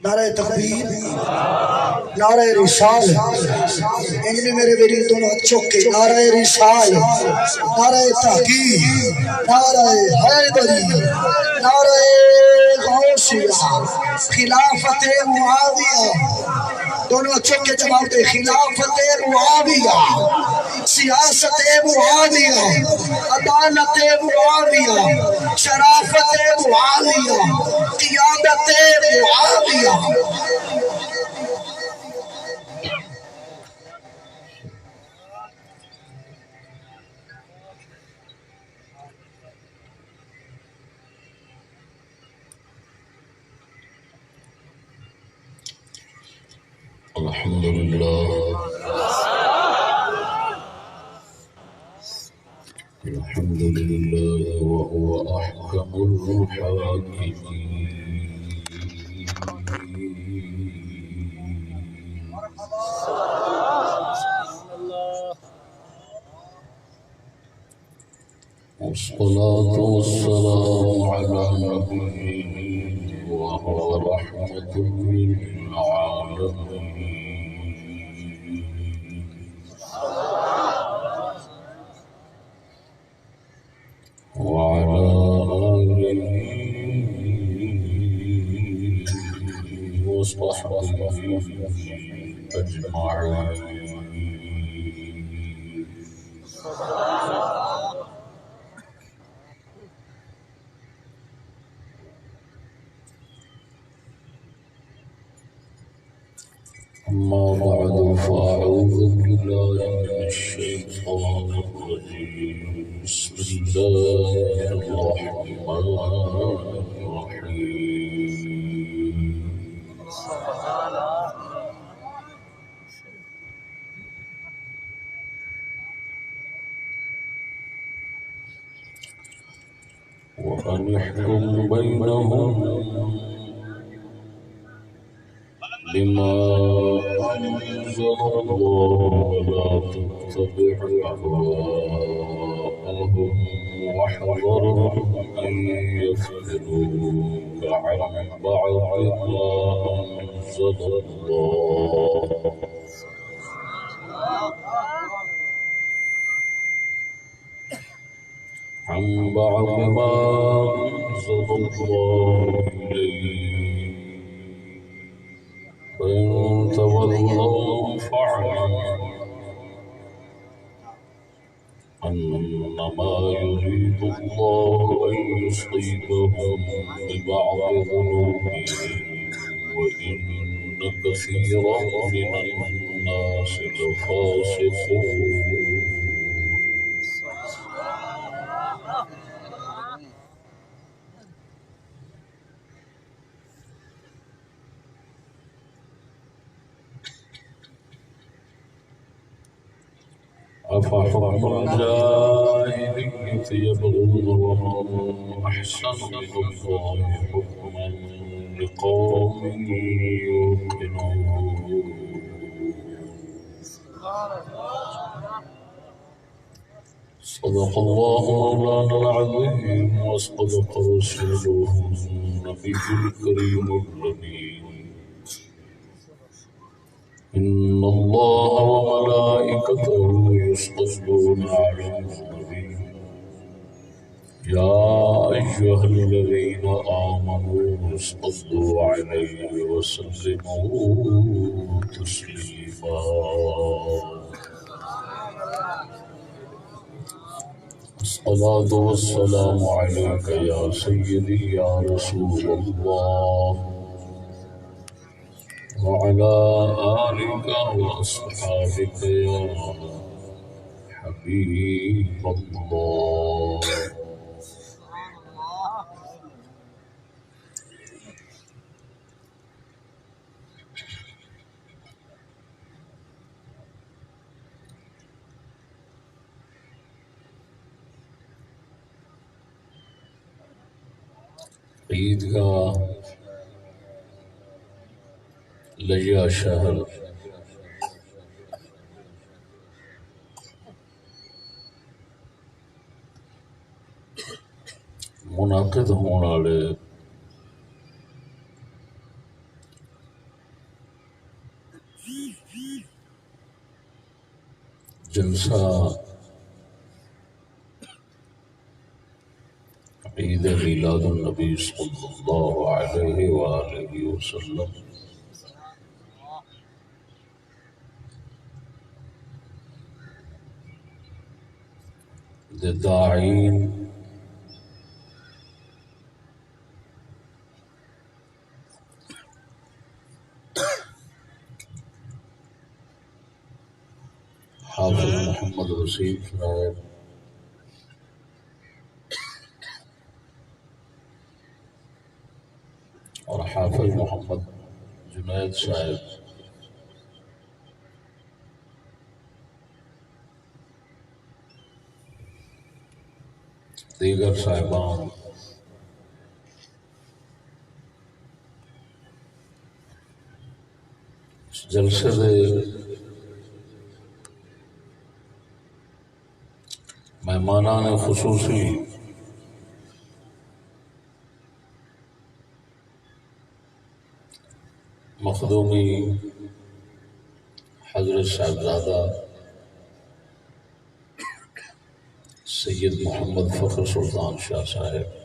نعرہ تکبیر، نعرہ رسال، انجنی میرے میری دونوں چوکے، نعرہ رسال، نعرہ تحقیق، نعرہ حیدری، نعرہ غوثیہ، خلافت معاویہ، دونوں چوکے جواب دے، خلافت معاویہ، سیاست معاویہ، عدالت معاویہ، شرافت معاویہ، قیادت معاویہ۔ الحمد لله وهو أحكم الحاكمين. والصلاة والسلام على نبيه وهو رحمة للعالمين. وعلى آله وصحبه أجمعين. أما بعد فأعوذ بالله من الشيطان الرجيم. بسم الله الرحمن الرحيم. وأن يحكم بينهم بما أنزل الله ولا تتبع أهواءهم واحذرهم أن يفتنوك عن بعض ما أنزل الله. عن بعض ما أنزل الله إليك فإن تولوا فاعلم أنما يريد الله أن يصيبهم ببعض ذنوبهم وإن كثيرا من الناس لفاسقون. أفحكم الجاهلية يبغون ومن أحسن من الله حكما لقوم يوقنون. صدق الله مولانا العظيم وصدق رسوله النبي الكريم الأمين. إن الله وملائكته يصلون على النبي يا أيها الذين آمنوا صلوا عليه وسلموا تسليما. الصلاة والسلام عليك يا سيدي يا رسول الله وعلى آلك وأصحابك يا حبيب الله. عیدگاہ لیا شہر منعقد ہونے والے جلسہ عید میلاد النبی صلی اللہ علیہ وآلہ وسلم داعین حافظ محمد وسیم صاحب اور حافظ محمد جنید صاحب دیگر صاحبان اس جلسے دے مہمانان خصوصی مخدومی حضرت صاحبزادہ سید محمد فخر سلطان شاہ صاحب،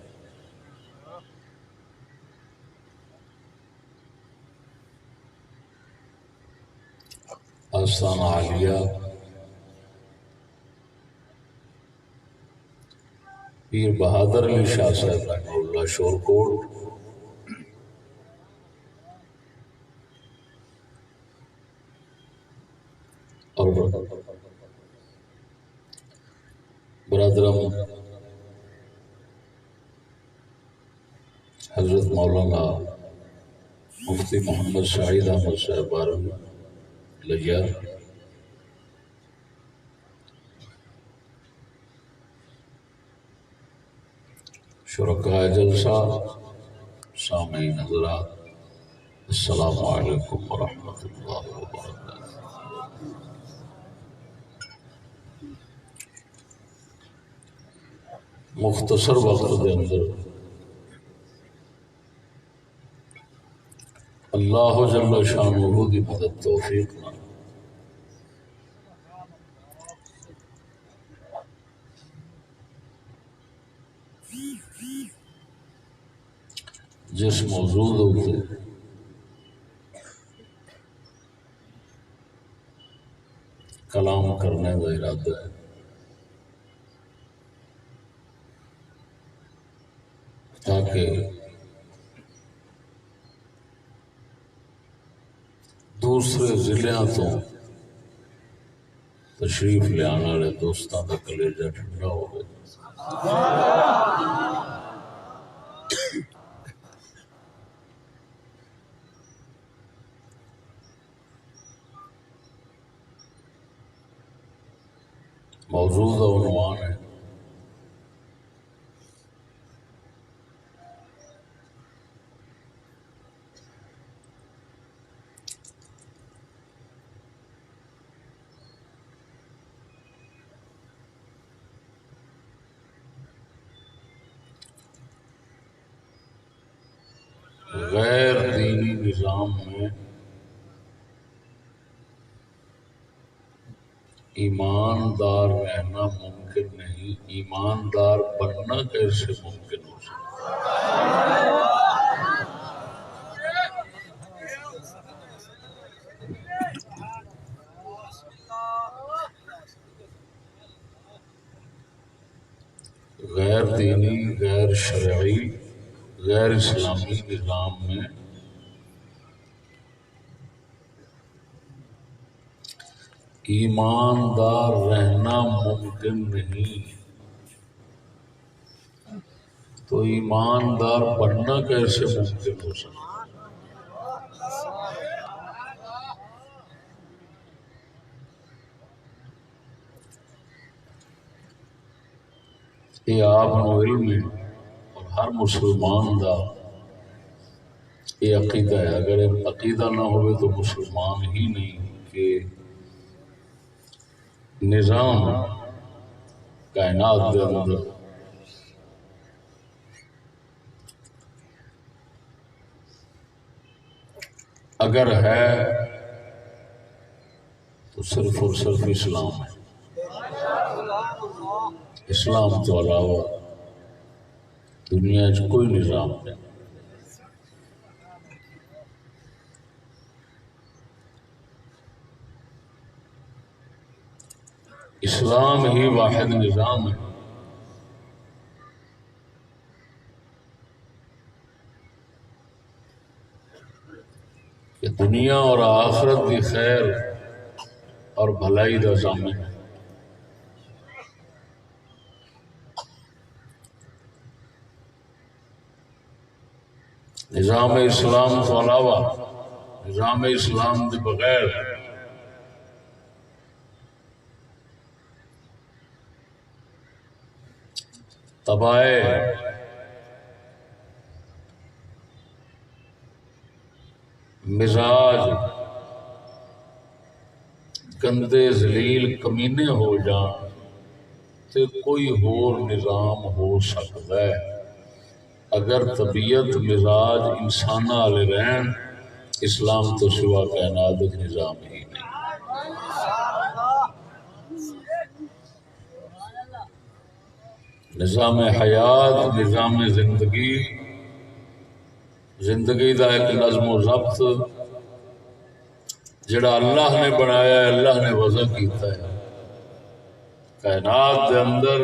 آستانہ عالیہ پیر بہادر علی شاہ صاحب رحمہ اللہ شورکوٹ، اور برادرم حضرت مولانا مفتی محمد شاہد احمد صاحب بارم لیا، شرکائے جلسہ، سامعین حضرات، السلام علیکم ورحمۃ اللہ وبرکاتہ۔ مختصر وقت کے اندر اللہ جل شانہ کی مدد توفیق نہ جس موضوع ہوتے کلام کرنے کا ارادہ ہے، تاکہ دوسرے ضلعوں تو تشریف لے آنے والے دوستوں کا کلیجہ ٹھنڈا ہو گیا۔ موضوع کا عنوان ہے غیر دینی نظام میں ایماندار رہنا ممکن نہیں، ایماندار بننا کیسے ممکن ہو سکتا؟ غیر دینی، غیر شرعی، غیر اسلامی نظام میں ایماندار رہنا ممکن نہیں، تو ایماندار بننا کیسے ممکن ہو سکتا؟ یہ آپ کو علم ہے اور ہر مسلمان دا یہ عقیدہ ہے۔ اگر یہ عقیدہ نہ ہوئے تو مسلمان ہی نہیں کہ نظام کائنات کے اندر اگر ہے تو صرف اور صرف اسلام ہے۔ اسلام تو علاوہ دنیا چ کوئی نظام نہیں۔ اسلام ہی واحد نظام ہے کہ دنیا اور آخرت کی خیر اور بھلائی کا ضامن ہے۔ نظام اسلام تو علاوہ نظام اسلام کے بغیر تباہی مزاج گندے ذلیل کمینے ہو جان تے کوئی اور نظام ہو سکتا ہے۔ اگر طبیعت مزاج انسان والے رہن اسلام تو سوا کائنات ایک نظام ہی نہیں۔ نظام حیات، نظام زندگی، زندگی دا ایک نظم و ضبط جڑا اللہ نے بنایا ہے، اللہ نے وضع کیتا ہے۔ کائنات دے اندر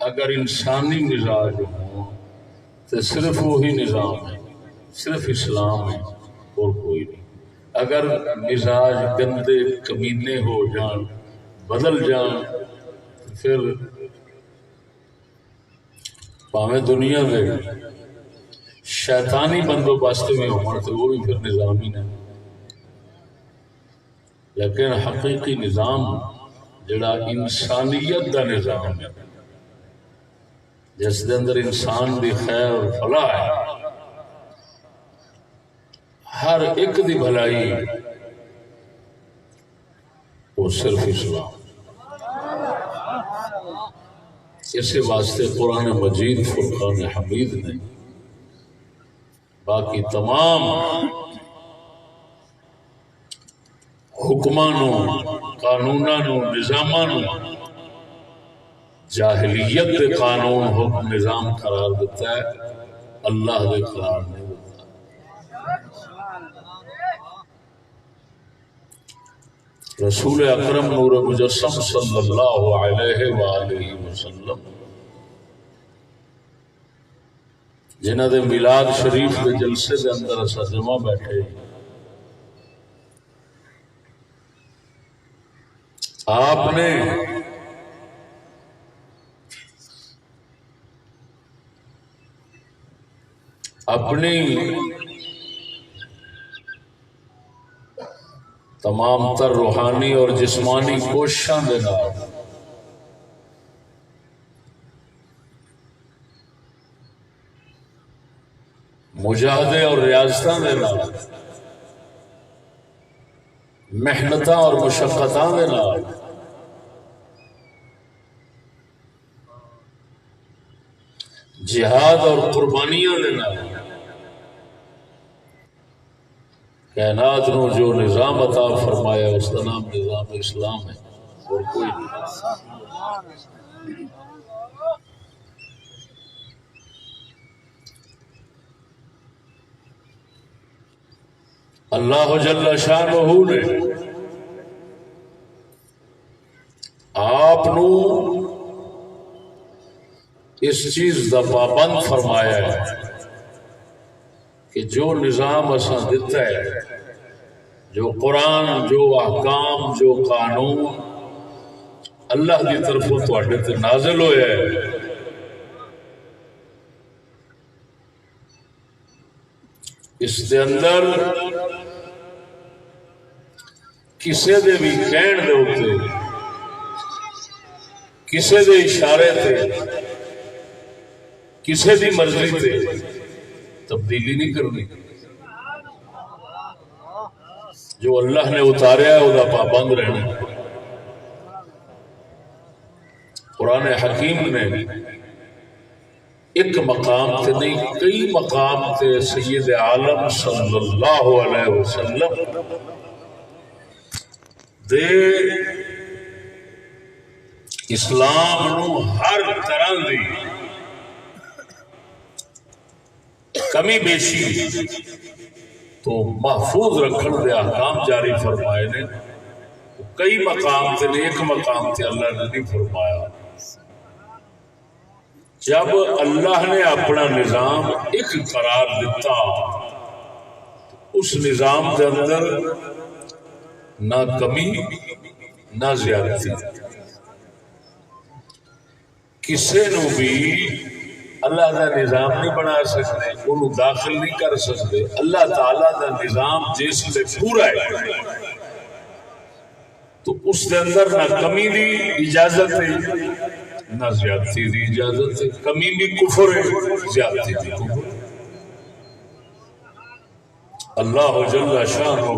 اگر انسانی مزاج ہوں تو صرف وہی نظام ہے، صرف اسلام ہے اور کوئی نہیں۔ اگر مزاج گندے کمینے ہو جان، بدل جان، پھر پاویں دنیا دے شیطانی بندوبست میں ہوں تو وہ بھی پھر نظام ہی نہیں۔ لیکن حقیقی نظام جڑا انسانیت دا نظام ہے، جس دے اندر انسان دی خیر اور فلاح ہے، ہر ایک دی بھلائی، وہ صرف اسلام۔ اسی واسطے قرآن مجید فرقان حمید نے باقی تمام حکمانوں، قانونوں، نظاموں جاہلیت کے قانون حکم نظام قرار دیتا ہے، اللہ کے قرار نہیں دیتا۔ رسول اکرم نور مجسم صلی اللہ علیہ وآلہ وسلم جنہ دے میلاد شریف کے جلسے دے اندر اسا جمع بیٹھے، آپ نے اپنی تمام تر روحانی اور جسمانی کوششاں دے نال مجاہدے اور ریاضتاں دے نال محنتاں اور مشقتاں دے نال جہاد اور قربانیاں دے نال کائنات نو جو نظام عطا فرمایا اس کا نام نظام اسلام ہے اور کوئی نہیں۔ اللہ جل شانہ نے آپ نو اس چیز دا پابند فرمایا ہے کہ جو نظام اساں دیتا ہے، جو قرآن، جو احکام، جو قانون اللہ کی طرفوں تواڈے تے نازل ہویا ہے، اس دے اندر کسے دے بھی کہن دے ہوتے، کسے دے اشارے تے، کسے دی مرضی تے تبدیلی نہیں کرنی۔ جو اللہ نے اتاریا ہے وہ پابند رہنا۔ قرآن حکیم نے ایک مقام تے نہیں کئی مقام تے سید عالم صلی اللہ علیہ وسلم دے اسلام نو ہر طرح دی کمی بیشی تو محفوظ رکھن دے احکام جاری فرمائے نے. کئی مقام تے ایک مقام تے اللہ نے نہیں فرمایا. جب اللہ نے اپنا نظام ایک قرار دیتا اس نظام کے اندر نہ کمی نہ زیادتی. کسی نو بھی اللہ کا نظام نہیں بنا سکتے، انہوں داخل نہیں کر سکتے. اللہ تعالی کا نظام جس لئے پورا ہے تو اس کے اندر نہ کمی دی اجازت ہے نہ زیادتی دی اجازت ہے. کمی بھی کفر ہے، زیادتی بھی کفر ہے. اللہ جل شانہ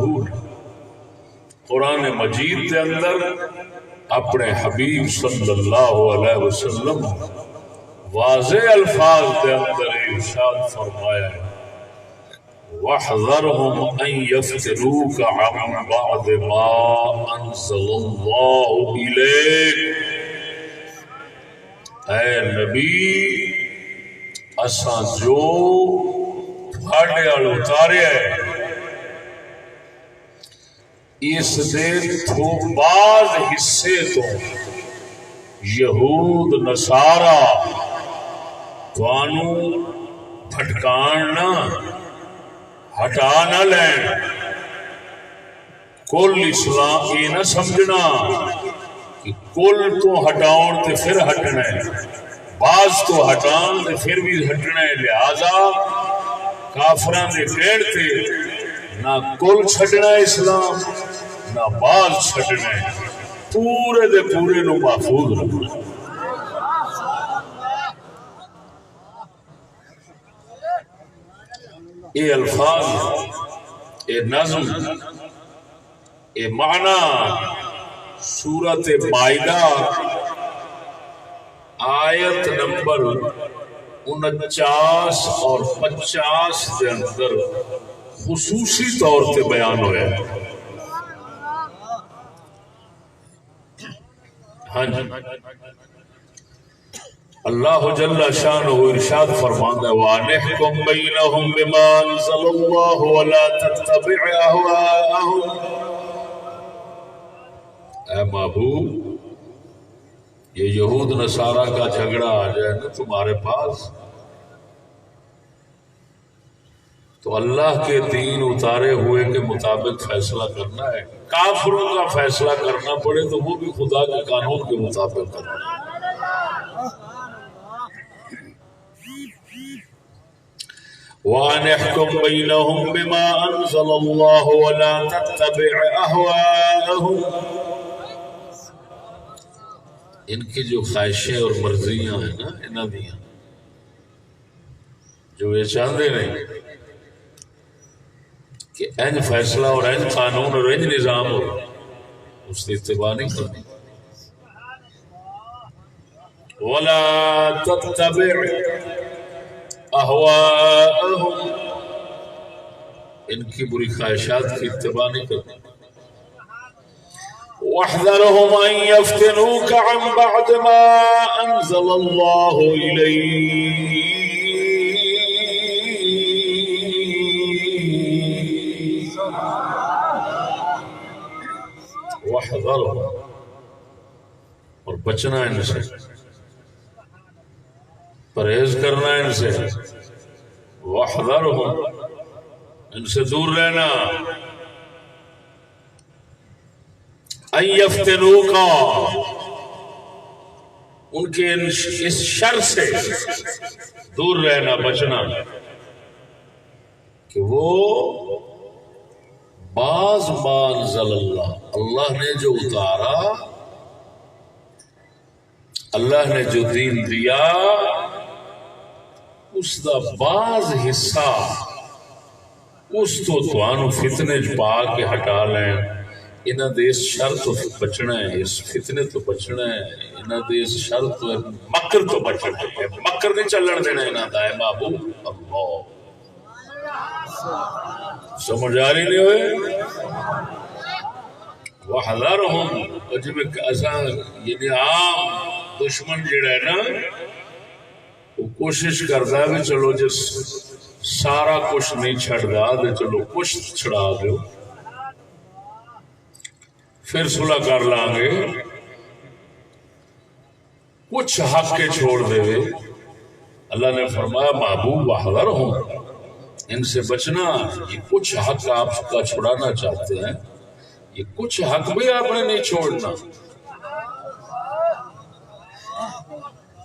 قرآن مجید کے اندر اپنے حبیب صلی اللہ علیہ وسلم واضح الفاظ کے اندر ارشاد فرمایا ہے وَاحْذَرْهُمْ أَن يَفْتِنُوكَ عَن بَعْدِ مَا أَنزَلَ اللَّهُ إِلَيْكَ. اے نبی اساں جو تھوڑے وال اتاریا ہے اس دے تو بعض حصے تو یہود نصارا توانو بھٹکان نہ ہٹا نہ لین. کل اسلام یہ نہ سمجھنا کہ کل تو ہٹاؤن تے پھر ہٹنا ہے، بعض تو ہٹان تے پھر بھی ہٹنا ہے. لہذا کافران دے پیڑ تے نہ کل چھٹنا ہے اسلام نہ بعض چھٹنا ہے، پورے دے پورے نو محفوظ رکھنا. یہ الفاظ یہ نظم یہ معنی سورت مائدہ آیت نمبر 49 اور 50 کے اندر خصوصی طور پہ بیان ہوا ہے. ہاں جی اللہ جل شانہ ارشاد فرماتا ہے وَأَنِحْكُمْ بَيْنَهُمْ بِمَا أَنزَلَ اللَّهُ وَلَا تَتَّبِعْ أَهْوَاءَهُمْ. اے محبوب یہ یہود نصارہ کا جھگڑا آ جائے نا تمہارے پاس تو اللہ کے دین اتارے ہوئے کے مطابق فیصلہ کرنا ہے. کافروں کا فیصلہ کرنا پڑے تو وہ بھی خدا کے قانون کے مطابق کرنا ہے. وَأَنِ احْكُمْ بَيْنَهُمْ بِمَا أَنزَلَ اللَّهُ وَلَا تَتَّبِعْ أَهْوَاءَهُمْ. ان کی جو خواہشیں اور مرضیاں ہیں نا انہاں دیاں جو یہ چاہتے نہیں کہ این فیصلہ اور این قانون اور این نظام ہو اس کی اتباع نہیں کرنی. وَلَا تَتَّبِعْ احواءہم ان کی بری خواہشات کی اتباع نہیں کرنا. وَاحْذَرْهُمْ أَن يَفْتِنُوكَ عَن بَعْدِ مَا أَنزَلَ اللَّهُ إِلَيْكَ. وَاحْذَرْهُمْ اور بچنا ان سے، پرہیز کرنا ان سے. وَاحْذَرْهُمْ ان سے دور رہنا. أَن يَفْتِنُوكَ ان کے اس شر سے دور رہنا بچنا کہ وہ بعض ما انزل اللہ نے جو اتارا، اللہ نے جو دین دیا اس دا بعض حصہ اس تو توانو فتنے پا کے ہٹا لیں. انہاں دے اس شر تو بچنا ہے، اس فتنے تو بچنا ہے، انہاں دے اس شر تو مکر تو بچنا ہے. مکر نہیں چلن دینا انہاں دا. ہے محبوب اللہ سمجھ آ رہی نہیں ہوئے. وحذرهم جب یعنی عام دشمن جڑا ہے نا وہ کوشش کرتا ہے بھی چلو جس سارا کچھ نہیں چھڑدا تو چلو کچھ چھڑا دو پھر صلح کر لیں گے کچھ حق کے چھوڑ دے اللہ نے فرمایا محبوب وحذرهم ان سے بچنا یہ کچھ حق آپ کا چھڑانا چاہتے ہیں یہ کچھ حق بھی آپ نے نہیں چھوڑنا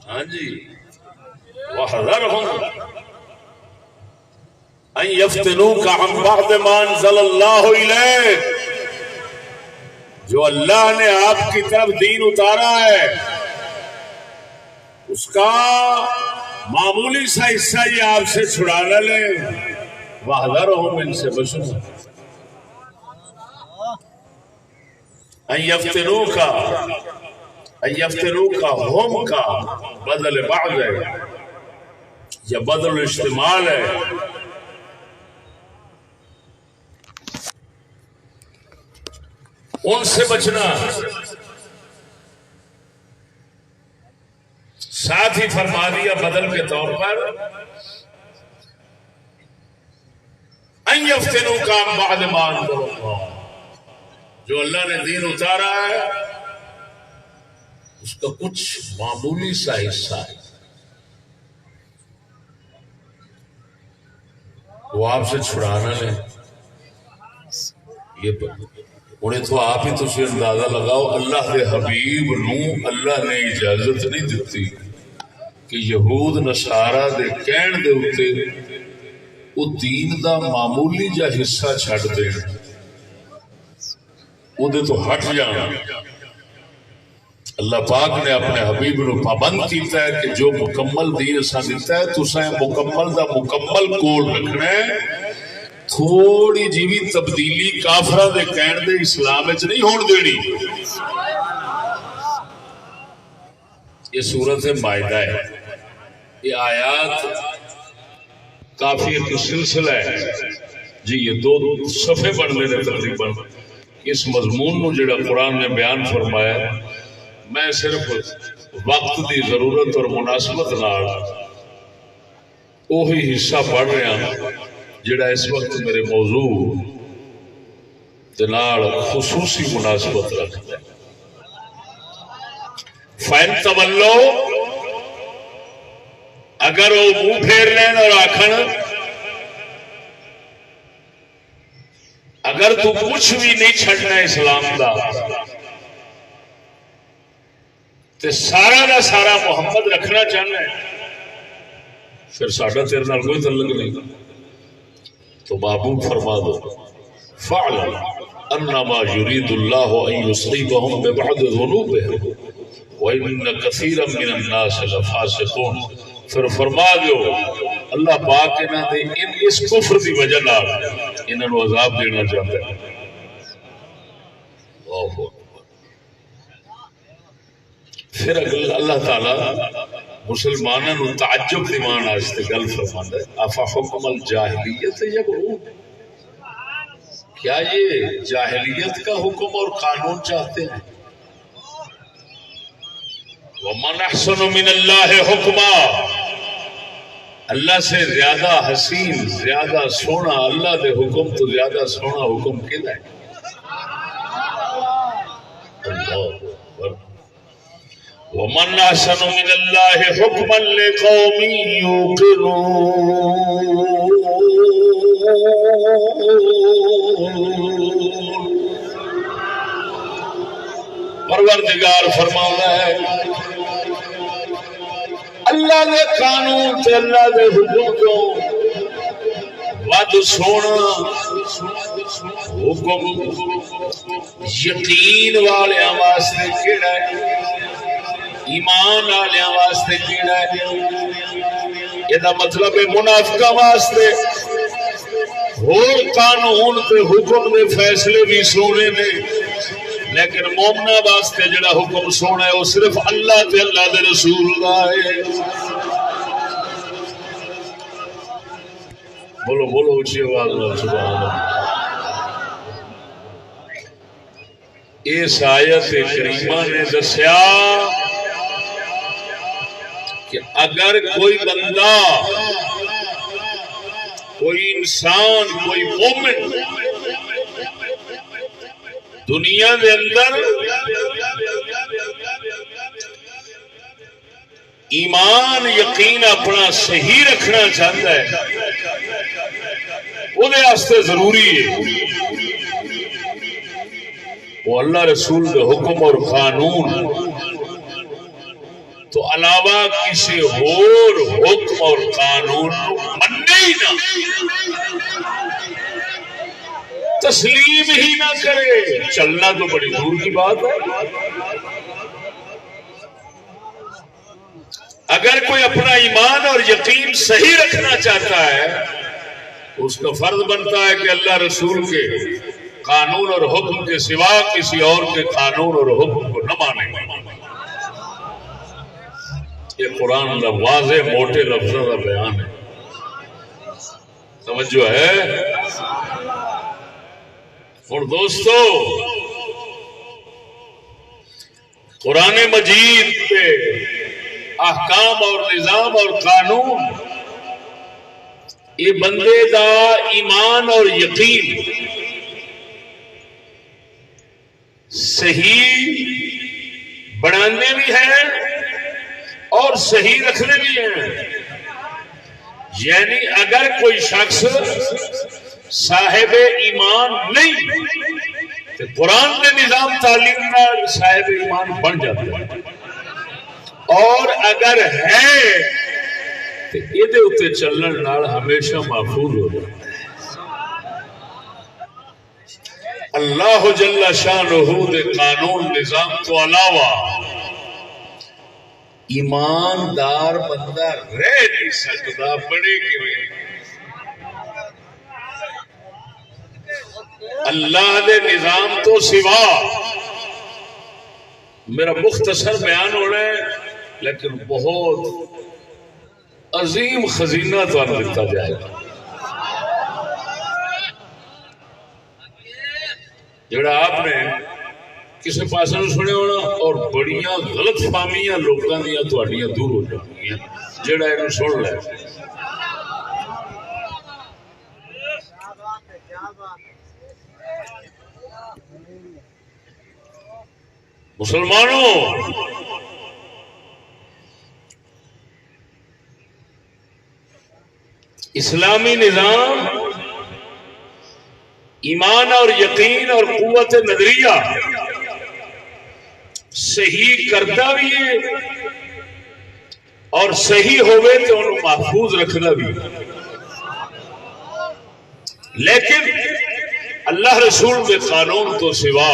ہاں جی وحذرهم ان يفتنوك عن بعض ما انزل الله اليك جو اللہ نے آپ کی طرف دین اتارا ہے اس کا معمولی سا حصہ یہ آپ سے چھڑا نہ لیں وحذرهم ان سے بچنا ان یفتنوک ہم کا بدل بعض ہے یا بدل استعمال ہے ان سے بچنا ساتھ ہی فرما دیا بدل کے طور پر ان یفتنوک عن بعض ما انزل اللہ جو اللہ نے دین اتارا ہے اس کا کچھ معمولی سا حصہ ہے وہ آپ سے چھڑانا لیں یہ انہیں تو آپ ہی تسی اندازہ لگاؤ اللہ دے حبیب نو اللہ نے اجازت نہیں دیتی کہ یہود نصارہ دے کہن دے اتے وہ دین دا معمولی جا حصہ چھڑ دیں وہ تو ہٹ جانا اللہ پاک نے اپنے حبیب نو پابند کیتا ہے کہ جو مکمل دین اساں دیتا ہے تو اساں مکمل دا مکمل کول رکھنا ہے تھوڑی جی بھی تبدیلی کافراں دے کہن دے اسلام وچ نہیں ہون دینی یہ سورۃ مائدہ ہے یہ آیات کافی ایک سلسلہ ہے جی یہ 2 صفحے بن لے تقریباً اس مضمون نو جڑا قرآن نے بیان فرمایا میں صرف وقت دی ضرورت اور مناسبت نال وہی حصہ پڑھ رہا ہوں جڑا اس وقت میرے موضوع دے نال خصوصی مناسبت رکھتا ہے فَإِن تَوَلَّوْا اگر وہ منہ پھیر لین اور آکھن اگر تو کچھ بھی نہیں چھڑنا اسلام دا تے سارا دا سارا محمد رکھنا چاہنا ہے پھر ساڈا تیرے نال کوئی تعلق نہیں تو محبوب فرما دو فعلم انما يريد الله ان يصيبهم ببعض ذنوبهم وان كثيرا من الناس لفاسقون پھر فرما دو اللہ پاک انہاں دے اس کفر دی وجہ نال انہاں نو عذاب دینا چاہتا ہے پھر اللہ تعالی مسلمانوں نو تعجب دیوان واسطے گل فرماندا ہے افا حکم الجاہلیت یبغون کیا یہ جاہلیت کا حکم اور قانون چاہتے ہیں وَمَنْ أَحْسَنُ مِنَ اللَّهِ حُکْمًا اللہ سے زیادہ حسین زیادہ سونا اللہ دے حکم تو زیادہ سونا حکم کدا ہے وَمَنْ أَحْسَنُ مِنَ اللَّهِ حُکْمًا لِقَوْمٍ يُوقِنُونَ پروردگار فرماتا ہے اللہ نے قانون تے اللہ دے حکم کو ود سونا حکم یقین والیاں واسطے کیڑا ہے ایمان والیاں واسطے کیڑا ہے یہ مطلب ہے منافقاں واسطے اور قانون تے حکم دے فیصلے بھی سونے نے لیکن مومنہ واسطے جڑا حکم سونا ہے وہ صرف اللہ تے اللہ دے رسول دا ہے بولو بولو اچھی آواز میں سبحان اللہ اس آیت کریمہ نے دسیا کہ اگر کوئی بندہ، کوئی انسان، کوئی مومن دنیا دے اندر ایمان یقین اپنا صحیح رکھنا چاہتا ہے، وہ ضروری ہے وہ اللہ رسول کے حکم اور قانون تو علاوہ کسی اور حکم اور قانون منے ہی نہ، تسلیم ہی نہ کرے۔ چلنا تو بڑی دور کی بات ہے۔ اگر کوئی اپنا ایمان اور یقین صحیح رکھنا چاہتا ہے، اس کا فرض بنتا ہے کہ اللہ رسول کے قانون اور حکم کے سوا کسی اور کے قانون اور حکم کو نہ مانے۔ یہ قرآن کا واضح موٹے لفظوں کا بیان ہے، توجہ ہے۔ اور دوستو، قرآن مجید پہ احکام اور نظام اور قانون یہ بندے دا ایمان اور یقین صحیح بنانے بھی ہیں اور صحیح رکھنے بھی ہیں۔ یعنی اگر کوئی شخص صاحب ایمان نہیں تو قرآن کے نظام تعلیم نال صاحب ایمان بن جاتا ہے، اور اگر ہے تو یہ چلن نال ہمیشہ محفوظ ہو جاتا ہے۔ اللہ جل شانہ دے قانون نظام تو علاوہ ایماندار بندہ رہ نہیں سکتا، بڑے کیویں؟ اللہ دے نظام تو سوا، میرا مختصر بیان ہونا ہے لیکن بہت عظیم خزینہ تو دیتا جائے گا، جڑا آپ نے کسی پاس سنے ہونا، اور بڑیاں غلط فہمیاں لوگوں دیا تہاڈیاں دور ہو جاتی ہیں جڑا یہ سن لے۔ مسلمانوں، اسلامی نظام ایمان اور یقین اور قوت نظریہ صحیح کرتا بھی ہے اور صحیح ہوئے تو انہوں محفوظ رکھنا بھی، لیکن اللہ رسول کے قانون تو سوا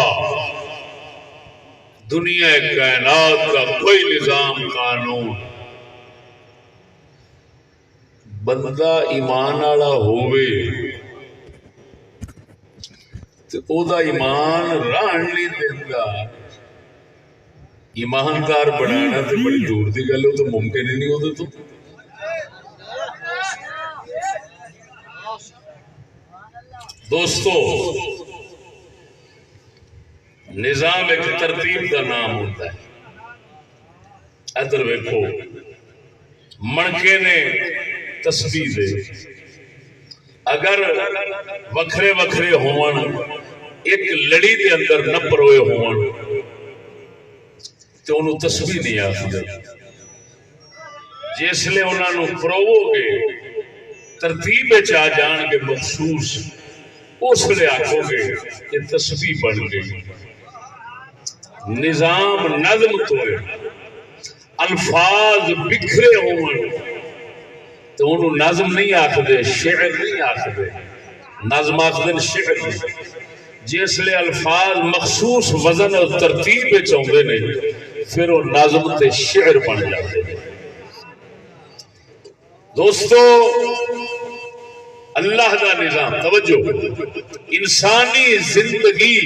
دنیا کائنات کا کوئی نظام قانون بندہ ایمان والا ہوئے تو او دا ایمان رہن نہیں دیتا۔ ایماندار بنانا تو بڑی دور دی گل، تو ممکن ہی نہیں ہوتا۔ تو دوستو، نظام ایک ترتیب کا نام ہوتا ہے۔ ادھر ویکھو، منکے نے تسبیح دے، اگر وکھرے وکھرے ہون، ایک لڑی دے اندر نہ پروئے ہون تو انہوں تسبیح نہیں آخر۔ جس لئے انہوں نے پروو گے، ترتیب چاہ جان کے مخصوص، اس لئے آکھو گے کہ تسبیح بن گئی۔ نظام نظم تو ہے، الفاظ بکھرے ہون تو انہوں نظم نہیں آخدے، شعر نہیں آخدے، نظم آخدے شعر نہیں۔ جس لئے الفاظ مخصوص وزن اور ترتیب چاہتے نہیں، پھر وہ نظم تے شعر بن جاتے ہیں۔ دوستو، اللہ دا نظام، توجہ، انسانی زندگی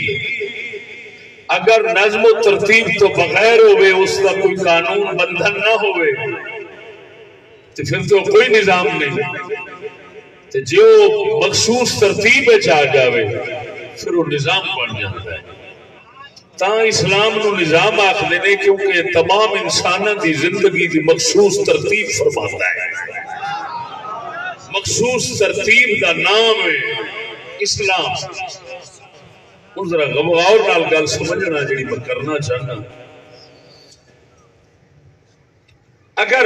اگر نظم و ترتیب تو بغیر ہوئے، اس کا کوئی قانون بندھن نہ ہوئے تو پھر تو کوئی نظام نہیں۔ تو جو مخصوص ترتیب چاہ جاوے پھر وہ نظام بن جاتا ہے۔ تا اسلام نو نظام آخدے نے کیونکہ تمام انسانوں کی زندگی کی مخصوص ترتیب فرماتا ہے. مخصوص ترتیب دا نام ہے اسلام. ہن ذرا غور نال گل سمجھنا جڑی میں کرنا چاہنا. اگر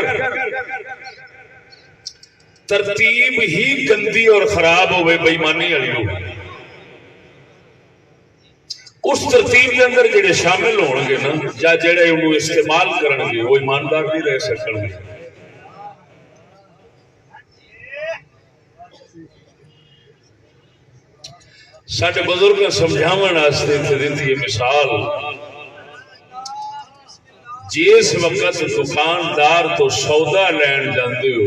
ترتیب ہی گندی اور خراب ہوئے بے ایمانی والی ہو، اس ترتیب کے اندر جڑے شامل ہون گے نا یا جڑے انہوں استعمال کرن گے وہ ایماندار نہیں رہ سکن گے. ساڈے بزرگ سمجھاون واسطے دتی ہے مثال. جس وقت دکاندار تو سودا لین جاندے ہو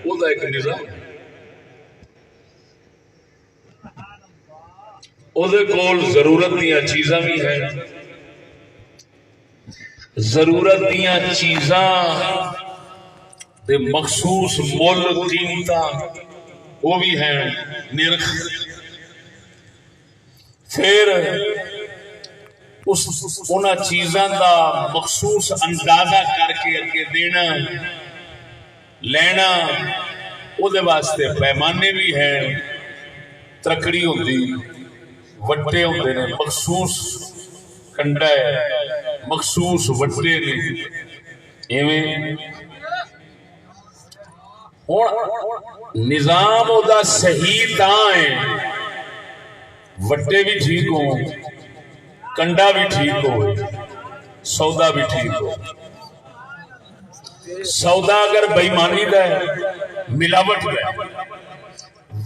وہ دا ایک نظام اودے کول ضرورت دیاں چیزاں بھی ہیں. ضرورت دیاں چیزاں دے مخصوص مول قیمتاں وہ بھی ہیں نرخ. پھر انہاں چیزاں دا مخصوص اندازہ کر کے اگے دینا لینا او دے واسطے پیمانے بھی ہیں. ترکڑی ہوتی وٹے ہوتے ہیں مخصوص کنڈا ہے مخصوص وٹے نے ایویں نظام دا صحیح تاں ہے وٹے بھی ٹھیک ہو کنڈا بھی ٹھیک ہو سودا بھی ٹھیک ہو. سودا اگر بے ایمانی دا ہے ملاوٹ دا ہے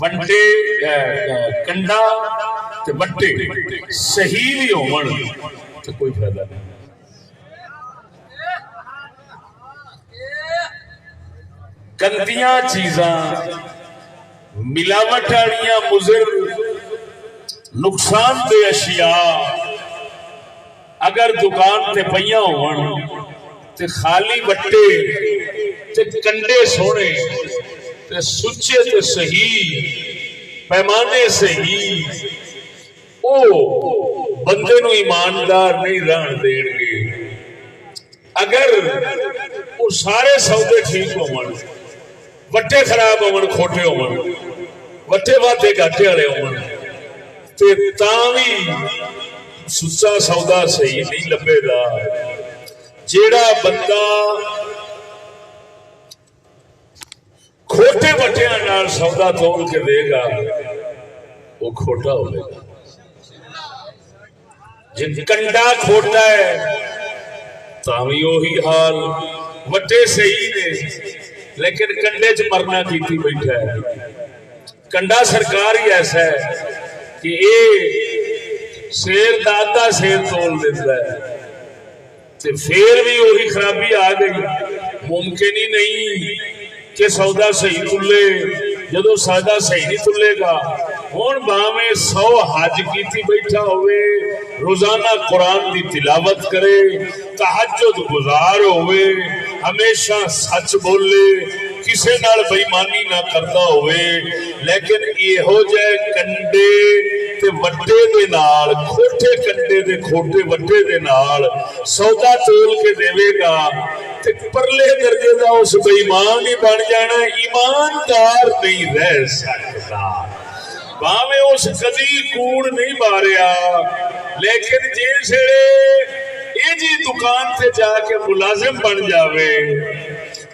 وٹے کنڈا تے وٹے صحیح بھی ہون تے کوئی فائدہ نہیں. گندیاں چیزاں ملاوٹ والیاں مضر نقصان دہ اشیاء اگر دکان تے پیاں ہون تے خالی وٹے تے کنڈے سونے تے سچے تے صحیح پیمانے صحیح او بندے نو ایماندار نہیں رہن دین گے. اگر وہ سارے سودے ٹھیک ہون وٹے خراب ہون کھوٹے ہون وٹے واتے گھاٹے والے ہون تے تاں بھی سچا سودا صحیح نہیں لبے گا. جیڑا بندہ کھوٹے وٹیاں نال سودا تول کے دے گا وہ کھوٹا ہو گا. جن کنڈا کھوٹا ہے تاں بھی وہی حال وٹے صحیح نے لیکن کنڈے چ مرنا کیتی بیٹھا ہے. کنڈا سرکار ہی ایسا ہے کہ اے شیر دادا شیر تول دیتا ہے تے پھر بھی وہی خرابی آ گئی. ممکن ہی نہیں کہ سودا صحیح تلے جدو سودا صحیح نہیں تلے گا. ہوں باویں 100 حج کیتی بیٹھا ہوئے روزانہ قرآن دی تلاوت کرے تہجد گزار ہوئے ہمیشہ سچ بولے کسے نال بے ایمانی نہ کرتا ہوئے لیکن یہو جے کنڈے تے وٹے دے نال کھوٹے کنڈے دے کھوٹے وٹے دے نال سودا تول کے دے گا تے پرلے درجے دا اس بے ایمان ہی بن جانا. ایماندار نہیں رہ سکتا. باویں اس کدی کوڑ نہیں ماریا لیکن جیسے یہ جی دکان تے جا کے ملازم بن جاوے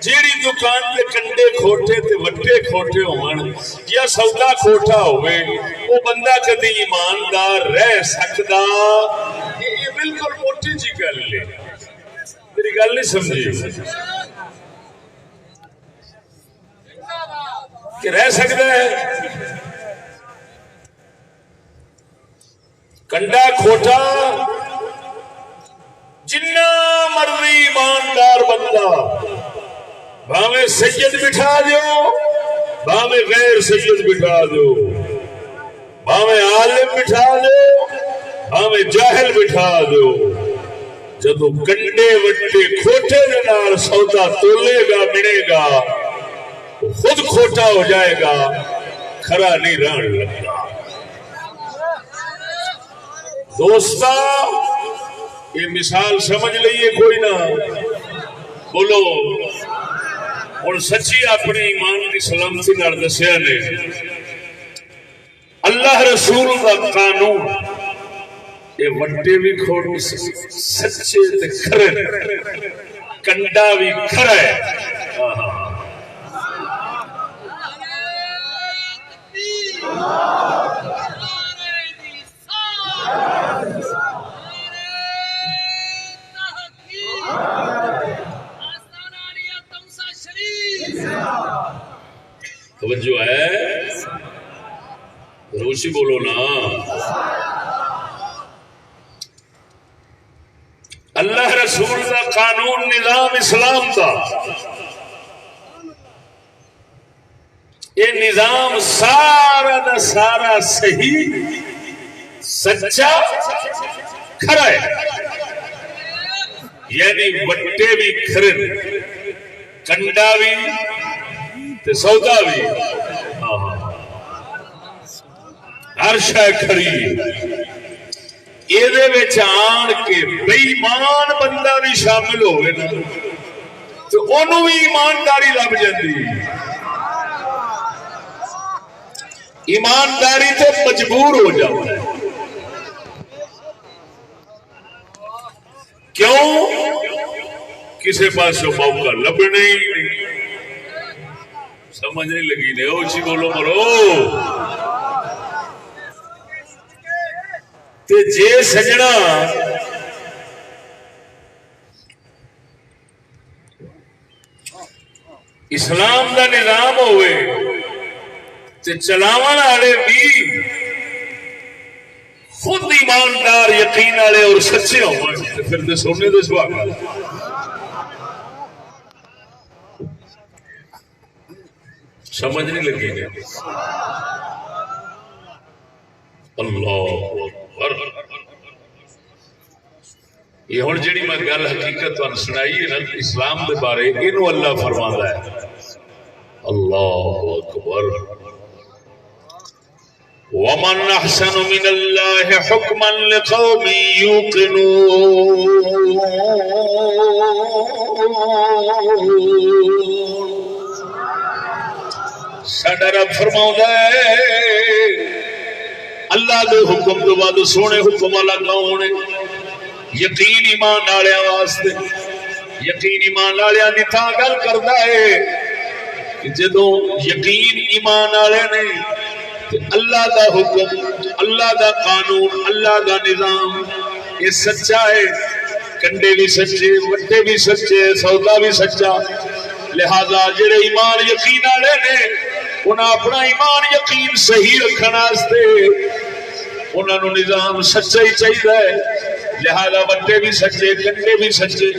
جیڑی دکان تے کنڈے کھوٹے تے وٹے کھوٹے ہون یا سودا کھوٹا ہوئے وہ بندہ کدی ایماندار رہ سکدا. یہ بالکل موٹی جی گل ہے. میری گل نہیں سمجھی کہ رہ سکتا ہے. کنڈا کھوٹا جنہ مرضی ایماندار بندہ بھاویں سید بٹھا دو بھاویں غیر سید بٹھا دو بھاویں عالم بٹھا دو بھاویں جاہل بٹھا دو جدو کنڈے وٹے کھوٹے دے نال سودا تولے گا منے گا خود کھوٹا ہو جائے گا کھرا نہیں رہن لگا. دوستا یہ مثال سمجھ لئیے کوئی نہ بولو اور سچی اپنے ایمان کی سلامتی نال دسیا نے اللہ رسول کا قانون یہ وٹے بھی کھوٹ سچے تے کھرے کنڈا بھی کھرا ہے توجہ ہے روشی بولو نا اللہ رسول کا قانون نظام اسلام کا یہ نظام سارا دا سارا صحیح سچا کھرا ہے یعنی وٹے بھی کھرے کنڈا بھی تے سودا بھی ہر شے کھری یہ آن کے بے ایمان بندہ بھی شامل ہوئے نا تو انہوں بھی ایمانداری لب جاتی ایمانداری تو مجبور ہو جاتا ہے کیوں کسی پاس موقع لبنے ہی نہیں سمجھ نہیں لگی نے اچھی بولو مرو تے جے سجنا اسلام دا نظام ہوئے تے چلاون والے بھی خود ایماندار یقین والے اور سچے ہوں تے پھر تے سونے دے سواگا سمجھ نہیں لگی گا اللہ یہ ہوں جی میں گل حقیقت تمہیں سنائی ہے نا اسلام کے بارے یہ اللہ فرماتا ہے اللہ اکبر ومن احسن من اللہ حکما لقوم یوقنون ساڈا رب فرماؤں ہے اللہ دے حکم تو بعد سونے حکم والا کون ہے یقین ایمان والےاں واسطے یقین ایمان والےاں دی تھا گل کردا ہے کہ جدوں یقین ایمان والے نے تے اللہ دا حکم اللہ دا قانون اللہ دا نظام یہ سچا ہے کنڈے بھی سچے وٹے بھی سچے سودا بھی سچا لہذا جڑے ایمان یقین والے نے انہاں اپنا ایمان یقین صحیح رکھن واسطے انہاں نوں نظام سچا ہی چاہیے لہذا وٹے بھی سچے کنڈے بھی سچے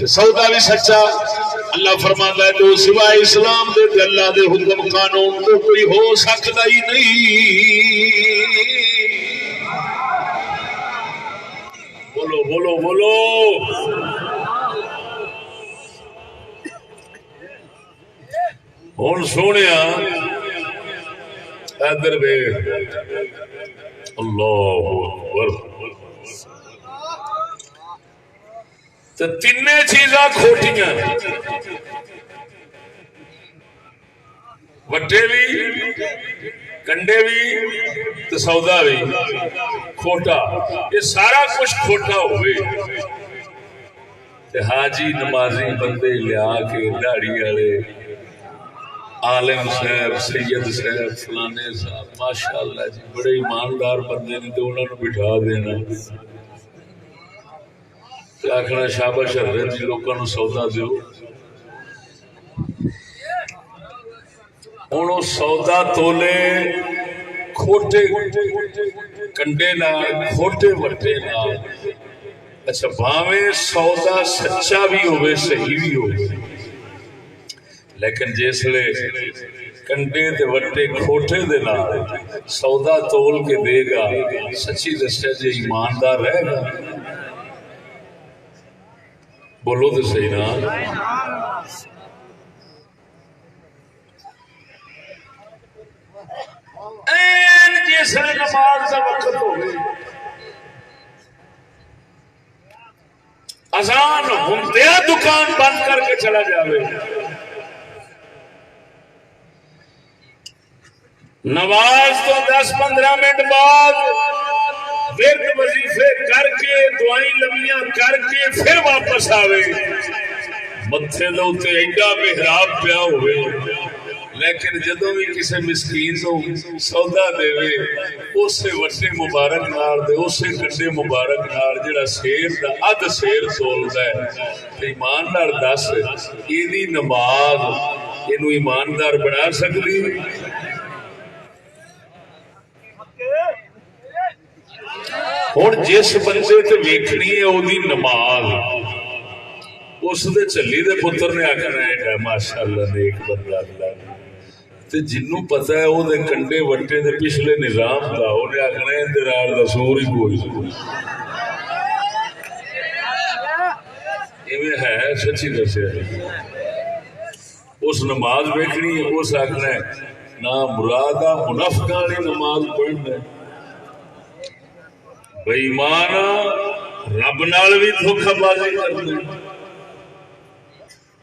سودا بھی سچا اللہ فرماتا ہے تو سوائے اسلام دے تے اللہ دے حکم قانون تو کوئی ہو سکتا ہی نہیں بولو بولو بولو ہوں سونے ادھر بے اللہ اکبر تین چیزاں کھوٹیاں وٹے بھی کنڈے بھی سودا بھی کھوٹا یہ سارا کچھ کھوٹا ہوئے حاجی نمازی بندے لیا کے داڑھی والے عالم صاحب سید صاحب فلانے صاحب ماشاء اللہ جی بڑے ایماندار بندے نے تو انہوں نے بٹھا دینا آخنا شاباش حضرت جی لوگوں کو سودا دیو ہوں سودا تولے کھوٹے کنڈے نال کھوٹے وٹے نال اچھا بھاویں سودا سچا بھی ہوئے صحیح بھی ہوئے لیکن جسلے کنڈے تے وٹے کھوٹے دے نال سودا تول کے دے گا سچی دسیا جی ایماندار رہے گا بولو تو صحیح نا جس نماز کا وقت ہو گئی اذان ہوندیا دکان بند کر کے چلا جاوے، نماز تو 10-15 منٹ بعد ورد وظیفے کر کے دعائیں لمیاں کر کے پھر واپس آوے، متھے دے اوتے ایڈا محراب پیا ہوئے، لیکن جدوں بھی کسی مسکین نو سودا دے اسے وٹے مبارک نال دے اسے کنڈے مبارک نال جڑا سیر دا اد سیر تولدا ہے، ایمان نال دس ایدی نماز اینو ایماندار بنا سکدی؟ ہن جس بندے تے ویکھنی ہے اودی نماز، اس دے چلی دے پتر نے آکھنا ہے ماشاءاللہ نیک بندہ اللہ، تے جنوں پتہ ہے او دے کنڈے وٹے دے پچھلے نظام دا اونے آکھنا ہے اندرار دا سور ہی کوئی ایویں ہے، سچی دسیا اس نماز ویکھنی ہے، اس آکھنا ہے نا مرادہ منافقاں والی نماز پڑھنا ہے، بے ایمان رب نال بھی دھوکھا بازی کرنا،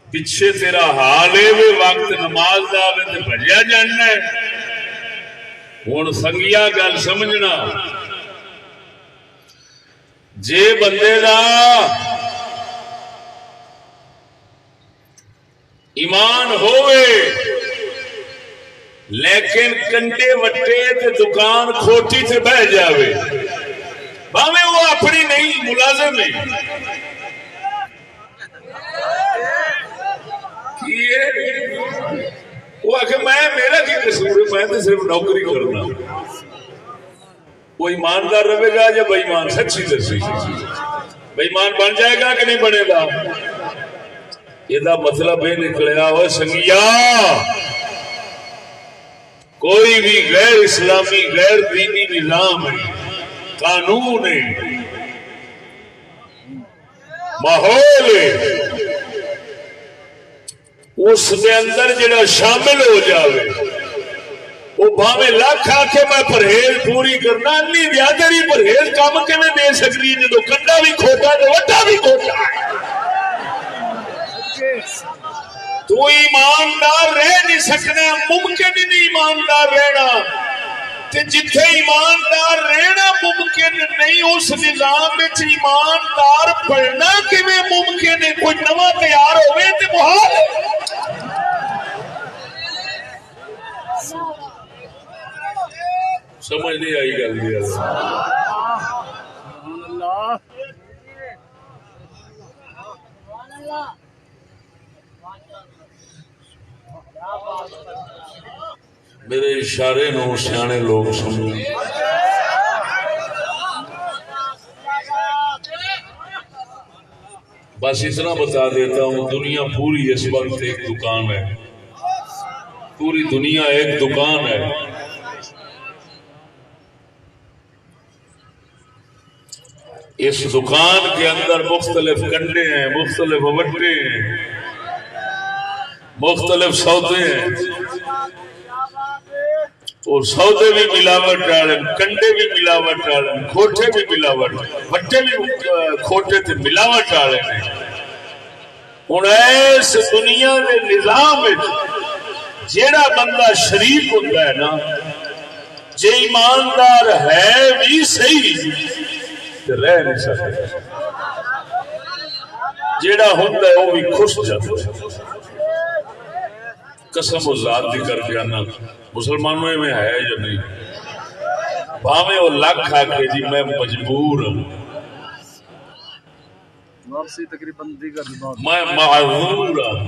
پیچھے تیرا حال ہے وہ وقت نماز دا آوے تے بھجیا جاننا ہے۔ ہن سنگیا گل سمجھنا، جے بندے دا ایمان ہوئے لیکن کنڈے وٹے تے دکان کھوٹی تے بہ جاوے، بھاویں وہ اپنی نہیں ملازم ہے، وہ آخر میرا کی قصور ہے، میں تو صرف نوکری کرنا، وہ ایماندار رہے گا یا بے ایمان؟ سچی دسی بے ایمان بن جائے گا کہ نہیں بنے گا؟ یہ مطلب یہ نکلیا ہو سنگیا کوئی بھی غیر اسلامی غیر دینی نظام ہے، قانون ہے، ماحول ہے، اس دے اندر جڑا شامل ہو جاوے وہ بھاویں لاکھ آکھے میں پرہیز پوری کرنا، انی زیادہ پرہیز کام کے میں دے سکتی جدو کنڈا بھی کھوٹا تو وٹا بھی کھوٹا ہے، تو ایماندار رہ نہیں سکنا، ممکن ہی نہیں ایماندار رہنا، تے جتھے ایماندار رہنا ممکن نہیں اس نظام وچ ایماندار بننا کیویں ممکن ہے؟ کوئی نواں تیار ہوئے تے محال ہے۔ سمجھ نہیں آئی گل دی میرے اشارے نو سیانے لوگ سمجھ، بس اتنا بتا دیتا ہوں، دنیا پوری اس وقت ایک دکان ہے، پوری دنیا ایک دکان ہے، اس دکان کے اندر مختلف کنڈے ہیں، مختلف وٹے ہیں، مختلف سودے ہیں، اور سودے بھی ملاوٹ والے، کنڈے بھی ملاوٹ والے، کھوٹے بھی ملاوٹ، وٹے بھی کھوٹے تے ملاوٹ والے نے۔ ہن اس دنیا کے نظام جیڑا بندہ شریف ہوتا ہے نا، جے ایماندار ہے بھی صحیح تے رہ نہیں سکتا، جیڑا ہوتا ہے وہ بھی خوش جاتا ہے۔ قسم و ذات دی کر کے آنا مسلمانوں میں ہے یا نہیں؟ بھاویں وہ لاکھ آ کے جی میں مجبور ہوں، میں معذور ہوں،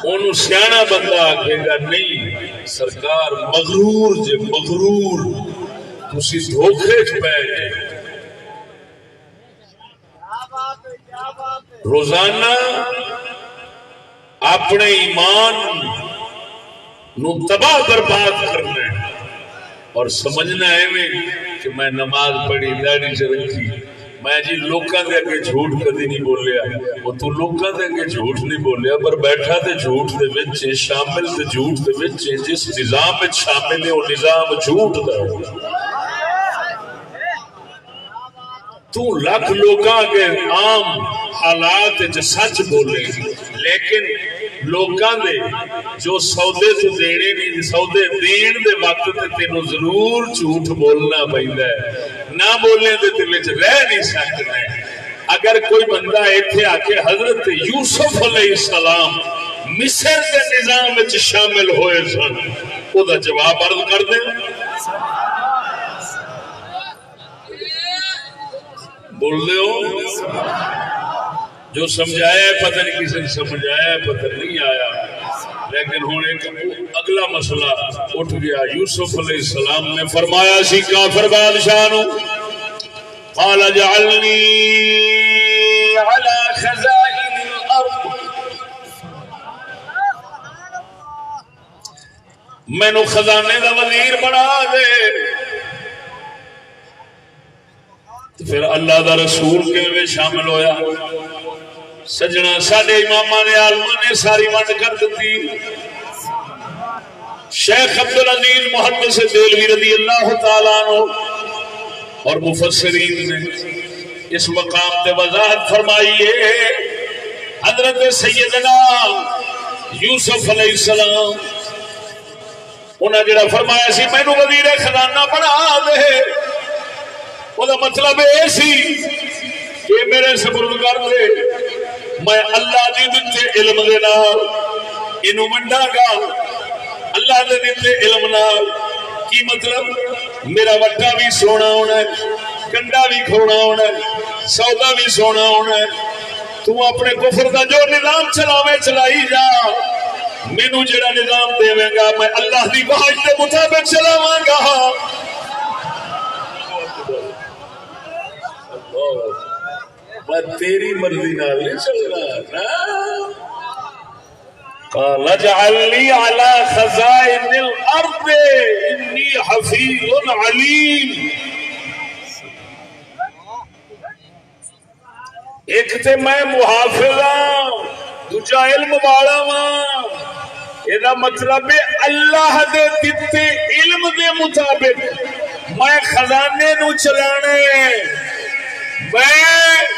انہوں سیانا بندہ آکھے گا نہیں سرکار مغرور جے مغرور، تسی دھوکے چ پے جے۔ روزانہ اپنے ایمان نو تباہ برباد کرنا ہے اور سمجھنا ہے کہ میں نماز پڑھی، داڑھی سے رکھی، میں جی لوکاں دے اگے جھوٹ کدی نہیں بولیا، وہ تو لوکاں دے اگے جھوٹ نہیں بولیا، پر بیٹھا تے جھوٹ دے وچ، شامل تے جھوٹ دے وچ، جس نظام وچ شامل ہے وہ نظام جھوٹ دا ہے۔ تو لاکھ لوگاں کے عام حالات سچ بولے لیکن لوگاں دے جو سودے تو دینے نہیں سودے دین دے وقت تے تینوں ضرور جھوٹ بولنا پیندا ہے نہ بولنے دے دل وچ رہ نہیں سکدا ہے اگر کوئی بندہ ایتھے آ کے حضرت یوسف علیہ السلام مصر کے نظام وچ شامل ہوئے سن او دا جواب عرض کر دیں بول دے ہو جو سمجھایا ہے پتہ نہیں کسی نے سمجھایا ہے پتہ نہیں آیا لیکن ہوں ایک اگلا مسئلہ اٹھ گیا یوسف علیہ السلام نے فرمایا سی کافر بادشاہ نو قال اجعلنی علی خزائن الارض مینو خزانے دا وزیر بنا دے پھر اللہ دا رسول کے شامل ہویا سجنا ساڈے اماماں نے عالماں نے ساری ونڈ کر دتی شیخ عبدالعزیز محدث دہلوی رضی اللہ تعالیٰ عنہ اور مفسرین نے اس مقام تے وضاحت فرمائی ہے حضرت سیدنا یوسف علیہ السلام انہاں جڑا فرمایا سی مینوں وزیر خزانہ بنا دے وہ مطلب یہ سی کہ میرے سپرد کر دے میں اللہ دی دتے علم دے نال اینو ونڈا گا اللہ دے دتے علم نال کی مطلب میرا وٹا بھی سونا ہونا ہے کنڈا بھی کھونا ہونا ہے سودا بھی سونا ہونا ہے تو اپنے کفر دا جو نظام چلاوے چلائی جا مینو جڑا نظام دے گا میں اللہ دی واحد کے مطابق چلاواں گا میں تیری مرضی نال نہیں چل رہا قال اجعلنی علی خزائن الارض انی حفیظ علیم ایک تے میں محافظ ہاں دوجا علم والا ہاں یہ مطلب ہے اللہ دے دتے علم دے مطابق میں خزانے نو چلانے میں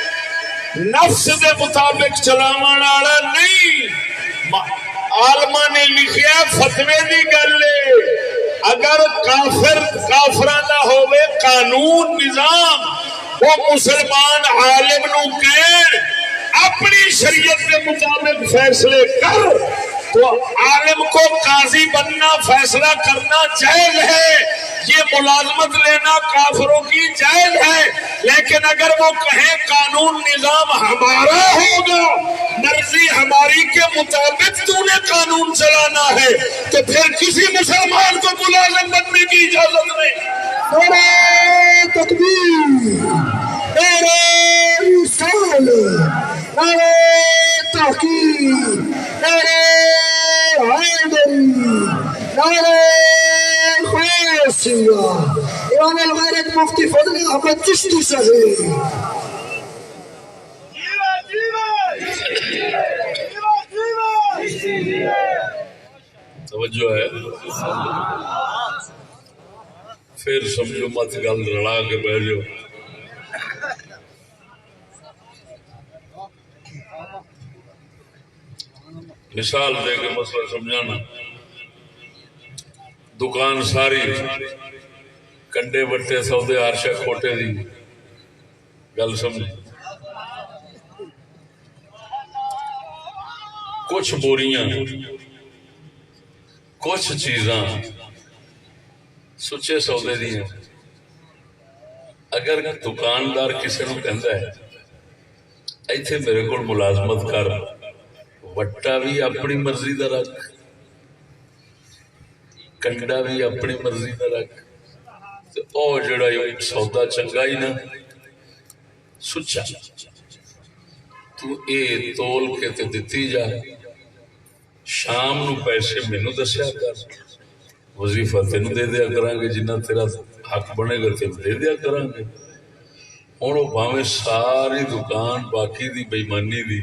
نفس دے مطابق چلاون والا نہیں عالماں نے لکھیا فتوی دی گل اگر کافراں دا ہوے قانون نظام وہ مسلمان عالم نو کہے اپنی شریعت کے مطابق فیصلے کر تو عالم کو قاضی بننا فیصلہ کرنا جائز ہے یہ ملازمت لینا کافروں کی جائز ہے لیکن اگر وہ کہیں قانون نظام ہمارا ہوگا مرضی ہماری کے مطابق تو نے قانون چلانا ہے تو پھر کسی مسلمان کو ملازم بننے کی اجازت نہیں نعرہ تکبیر نعرہ رسالت نعرہ تحقیق نعرہ حیدری نعرہ خیسیہ امام الغیرت مفتی فضل احمد چشتی صاحب توجہ ہے پھر سمجھو مت گل لڑا کے بیٹھ جاؤ مثال دے کے مسئلہ سمجھانا دکان ساری کنڈے بٹے سودے ہرشا کھوٹے دی گل سمجھ کچھ بوریاں کچھ چیزاں سچے سودے دی ہیں اگر دکاندار کسی نو کہندا ہے ایتھے میرے کو ملازمت کر وٹا بھی اپنی مرضی دا رکھ کنڈا بھی اپنی مرضی دا رکھ او جڑا سودا چنگا ہی نا سچا تو اے تول کے تے دتی جا شام نو پیسے مینو دسیا کر وظیفہ تینو دے دیا کران گے جنہ تیرا حق بنے گا تینو دے دیا کران گے ہن او بھاویں ساری دکان باقی دی بےایمانی دی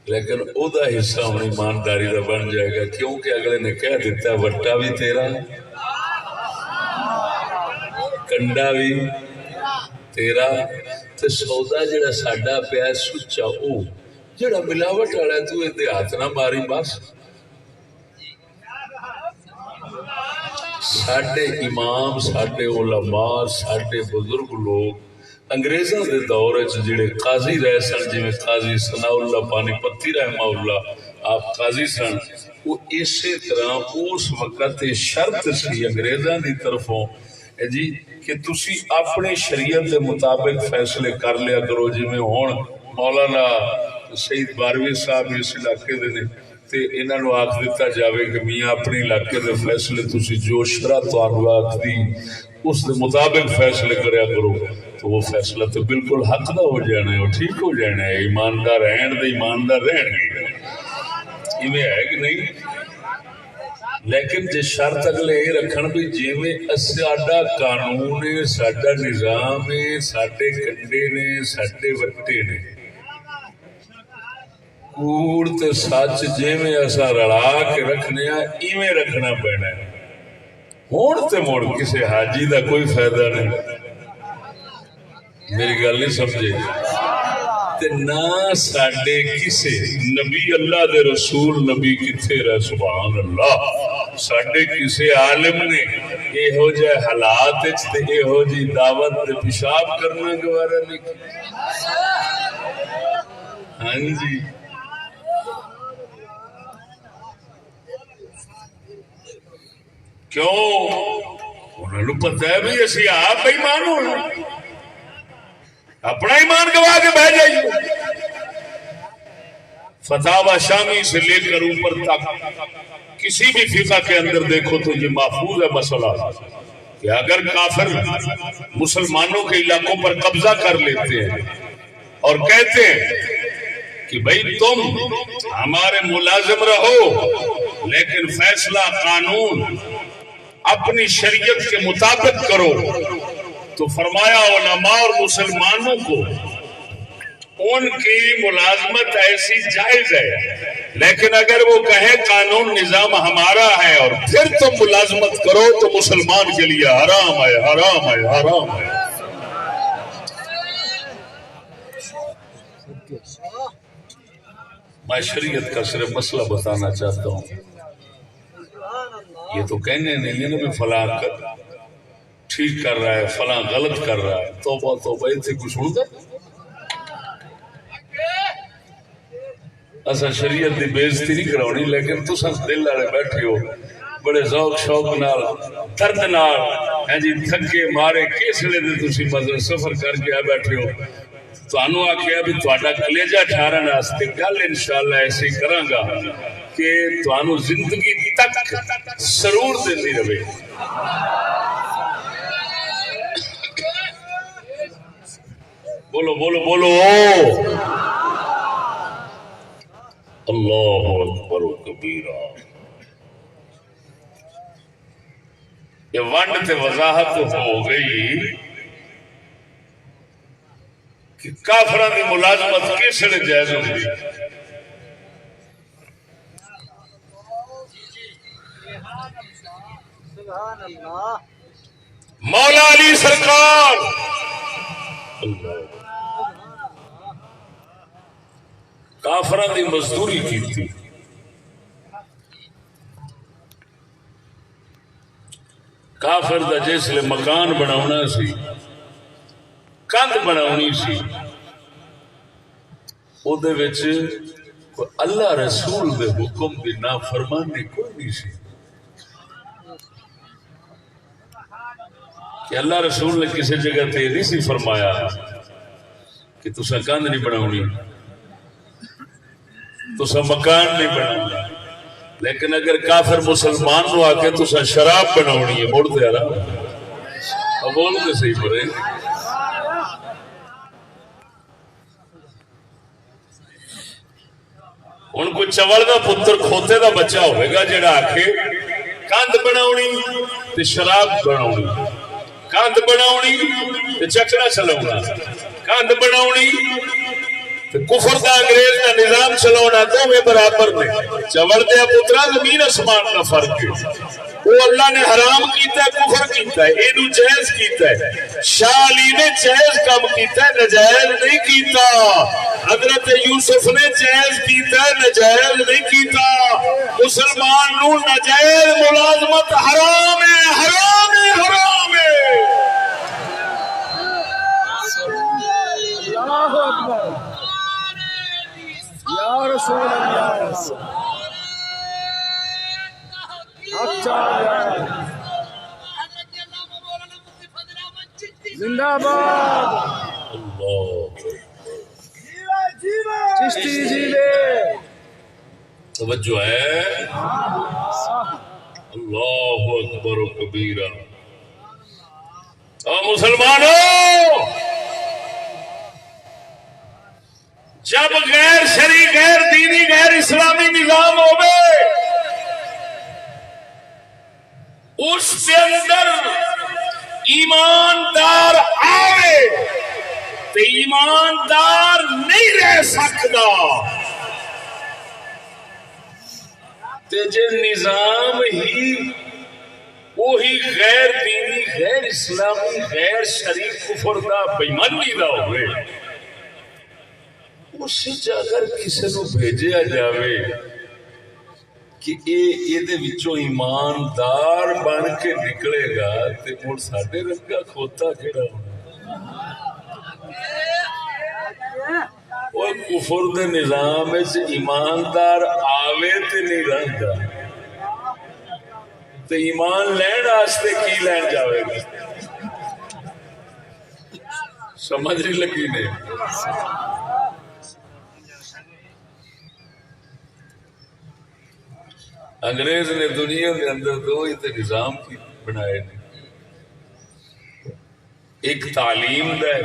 لیکن او دا حصہ ہوں ایمانداری دا بن جائے گا کیونکہ اگلے نے کہہ دیتا وٹا بھی تیرا کنڈا بھی تیرا تے سودا جڑا ساڈا پیا سچا او جڑا ملاوٹ والا تو اے ہاتھ نہ ماری بس ساڈے امام ساڈے علماء ساڈے بزرگ لوگ انگریزاں دے دور وچ جڑے قاضی رہ سن جویں قاضی ثناء اللہ پانی پتی رحمہ اللہ آپ قاضی سن وہ اسی طرح اس وقت شرط سی انگریزاں دی طرفوں جی کہ تسی اپنی شریعت کے مطابق فیصلے کر لیا کرو جی میں ہون مولانا سید باروی صاحب اس علاقے دے نے تے انہاں نو آکھ دتا جاوے کہ میاں اپنے علاقے دے فیصلے تسی جو شرع تانوں آکھدی اس دے مطابق فیصلے کریا کرو تو وہ فیصلہ تو بالکل حق دا ہو جانا ہے اور ٹھیک ہو جانا ہے ایماندار رہن دے ایماندار رہن گے ایویں ہے کہ نہیں لیکن جے شرط اگلے یہ رکھن بھی جیویں ساڈا قانون ہے ساڈا نظام ہے ساڈے کنڈے نے ساڈے وٹے نے کوڑ تے سچ جیویں اساں رلا کے رکھنے آ ایویں رکھنا پینا ہے ہون تے مڑ کسے حاجی دا کوئی فائدہ نہیں میری گل نہیں سمجھے تے نہ ساڈے کسے نبی اللہ دے رسول نبی کتھے رہ سبحان اللہ ساڈے کسے عالم نے یہو جہ حالات تے یہو جی دعوت تے پیشاب کرنا گوارا نہیں ہاں جی کیوں انہوں نے پتہ ہے بھی اسی آپ ایمان ہونا اپنا ایمان گوا کے بہ جائیے فتاوی شامی سے لے کر اوپر تک کسی بھی فقہ کے اندر دیکھو تو یہ محفوظ ہے مسئلہ کہ اگر کافر مسلمانوں کے علاقوں پر قبضہ کر لیتے ہیں اور کہتے ہیں کہ بھئی تم ہمارے ملازم رہو لیکن فیصلہ قانون اپنی شریعت کے مطابق کرو تو فرمایا علماء اور مسلمانوں کو ان کی ملازمت ایسی جائز ہے لیکن اگر وہ کہیں قانون نظام ہمارا ہے اور پھر تم ملازمت کرو تو مسلمان کے لیے حرام ہے حرام ہے حرام ہے میں شریعت کا صرف مسئلہ بتانا چاہتا ہوں یہ تو کہنے نہیں ہے نا بھی فلاں ٹھیک کر رہا ہے فلاں غلط کر رہا ہے توبہ توبہ اتنے کچھ سن دے اصل شریعت کی بےزتی نہیں کراؤنی لیکن تساں دل والے بیٹھے ہو بڑے ذوق شوق نال درد نال ہیں جی تھکے مارے کیسلے دے تسی مزل سفر کر کے آ بیٹھے ہو تانوں آکھیا بھی تہاڈا کلیجہ ٹھارن واسطے گل انشاءاللہ ایسی کراں گا کہ تانوں زندگی تک سرور دیندی رہے بولو بولو بولو اللہ اکبر کبیرہ یہ ونڈ تے وضاحت ہو گئی کہ کافران کی ملازمت کس لیے جائز ہوگی مولا علی سرکار کافران کی مزدوری کی تھی کافر دا جس لئے مکان بناونا سی کند بناونی سی او دے وچ اللہ رسول دے حکم دی نافرمانی کوئی نہیں سی کہ اللہ رسول نے کسی جگہ تے نہیں سی فرمایا کہ تسا کند نہیں بناونی تسا مکان نہیں بناونی لیکن اگر کافر مسلمان نو آکے تسا شراب بناونی ہے موڑ دے رہا اب بول کے صحیح پڑے ان کو چوڑ دا پتر کھوتے دا بچہ ہوئے گا جڑا آکے کاند بناونی تے شراب بناونی کاند بناونی تے چکرا چلاونا کاند بناونی تے کفر دا انگریز دا نظام چلاونا دو میں برابر نے چوڑ دے پترا زمین اسمان کا فرق ہے وہ اللہ نے حرام کیتا ہے، کفر کیتا ہے، اینو جائز کیتا ہے۔ شاہ علی نے جائز کام کیتا ہے، نجائز نہیں کیتا۔ حضرت یوسف نے جائز کیتا ہے، نجائز نہیں کیتا۔ مسلمان نو نجائز ملازمت حرام ہے، حرام ہے، حرام ہے۔ اللہ اکبر یا رسول اللہ، اچھا زندہ باد اللہ چشتی جیوے، توجہ ہے، اللہ اکبر و کبیرہ۔ مسلمانوں، جب غیر شرعی، غیر دینی، غیر اسلامی نظام ہوئے اس کے اندر ایماندار آوے تو ایماندار نہیں رہ سکتا، تے جے نظام ہی وہی غیر دینی، غیر اسلامی، غیر شرعی، کفر دا، بےمانی دا ہوئے، اس اگر کسی نو بھیجیا جاوے کہ یہ ایماندار بن کے نکلے گا تو مڑ ساڈے رنگا کھوتا کہڑا ہونا؟ وہ کفر دے نظام ایماندار آوے تے نہیں رہندا، تو ایمان لین واسطے کی لین جاوے گا؟ سمجھ نہیں لگی نے؟ انگریز نے دنیا کے اندر دو ہی تو نظام کی بنائے نے، ایک تعلیم دا ہے،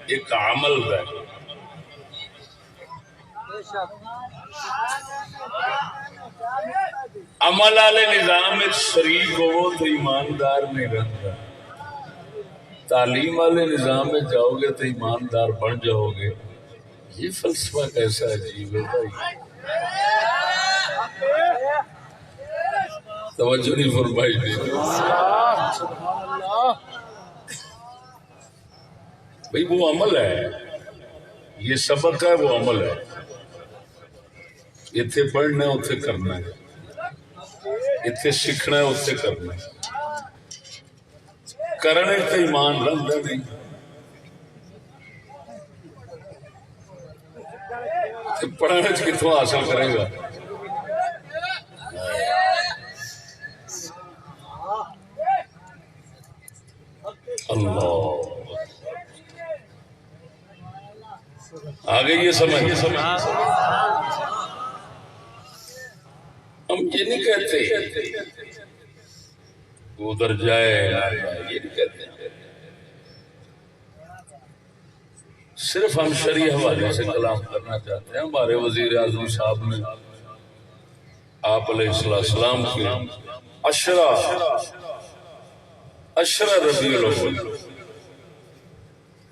ایک عمل دا ہے۔ عمل والے نظام میں شریک ہو تو ایماندار نہیں رہتا، تعلیم والے نظام میں جاؤ گے تو ایماندار بن جاؤ گے۔ یہ فلسفہ کیسا عجیب ہے بھائی، توجہ نہیں فرمائی دی۔ بھئی وہ عمل ہے، یہ سبق ہے، وہ عمل ہے۔ اتنے پڑھنا ہے، اتنے کرنا ہے، اتنے سیکھنا ہے، اتنے کرنا ہے۔ کرنے تو ایمان رہتا نہیں، پڑھنے کتوں حاصل کرے گا؟ اللہ آگے یہ سمجھ، ہم یہ نہیں کہتے ادھر جائے، یہ نہیں کہتے، صرف ہم شرعی حوالے سے کلام کرنا چاہتے ہیں۔ ہمارے وزیر اعظم صاحب نے آپ علیہ السلام کی عشرہ ربیع الاول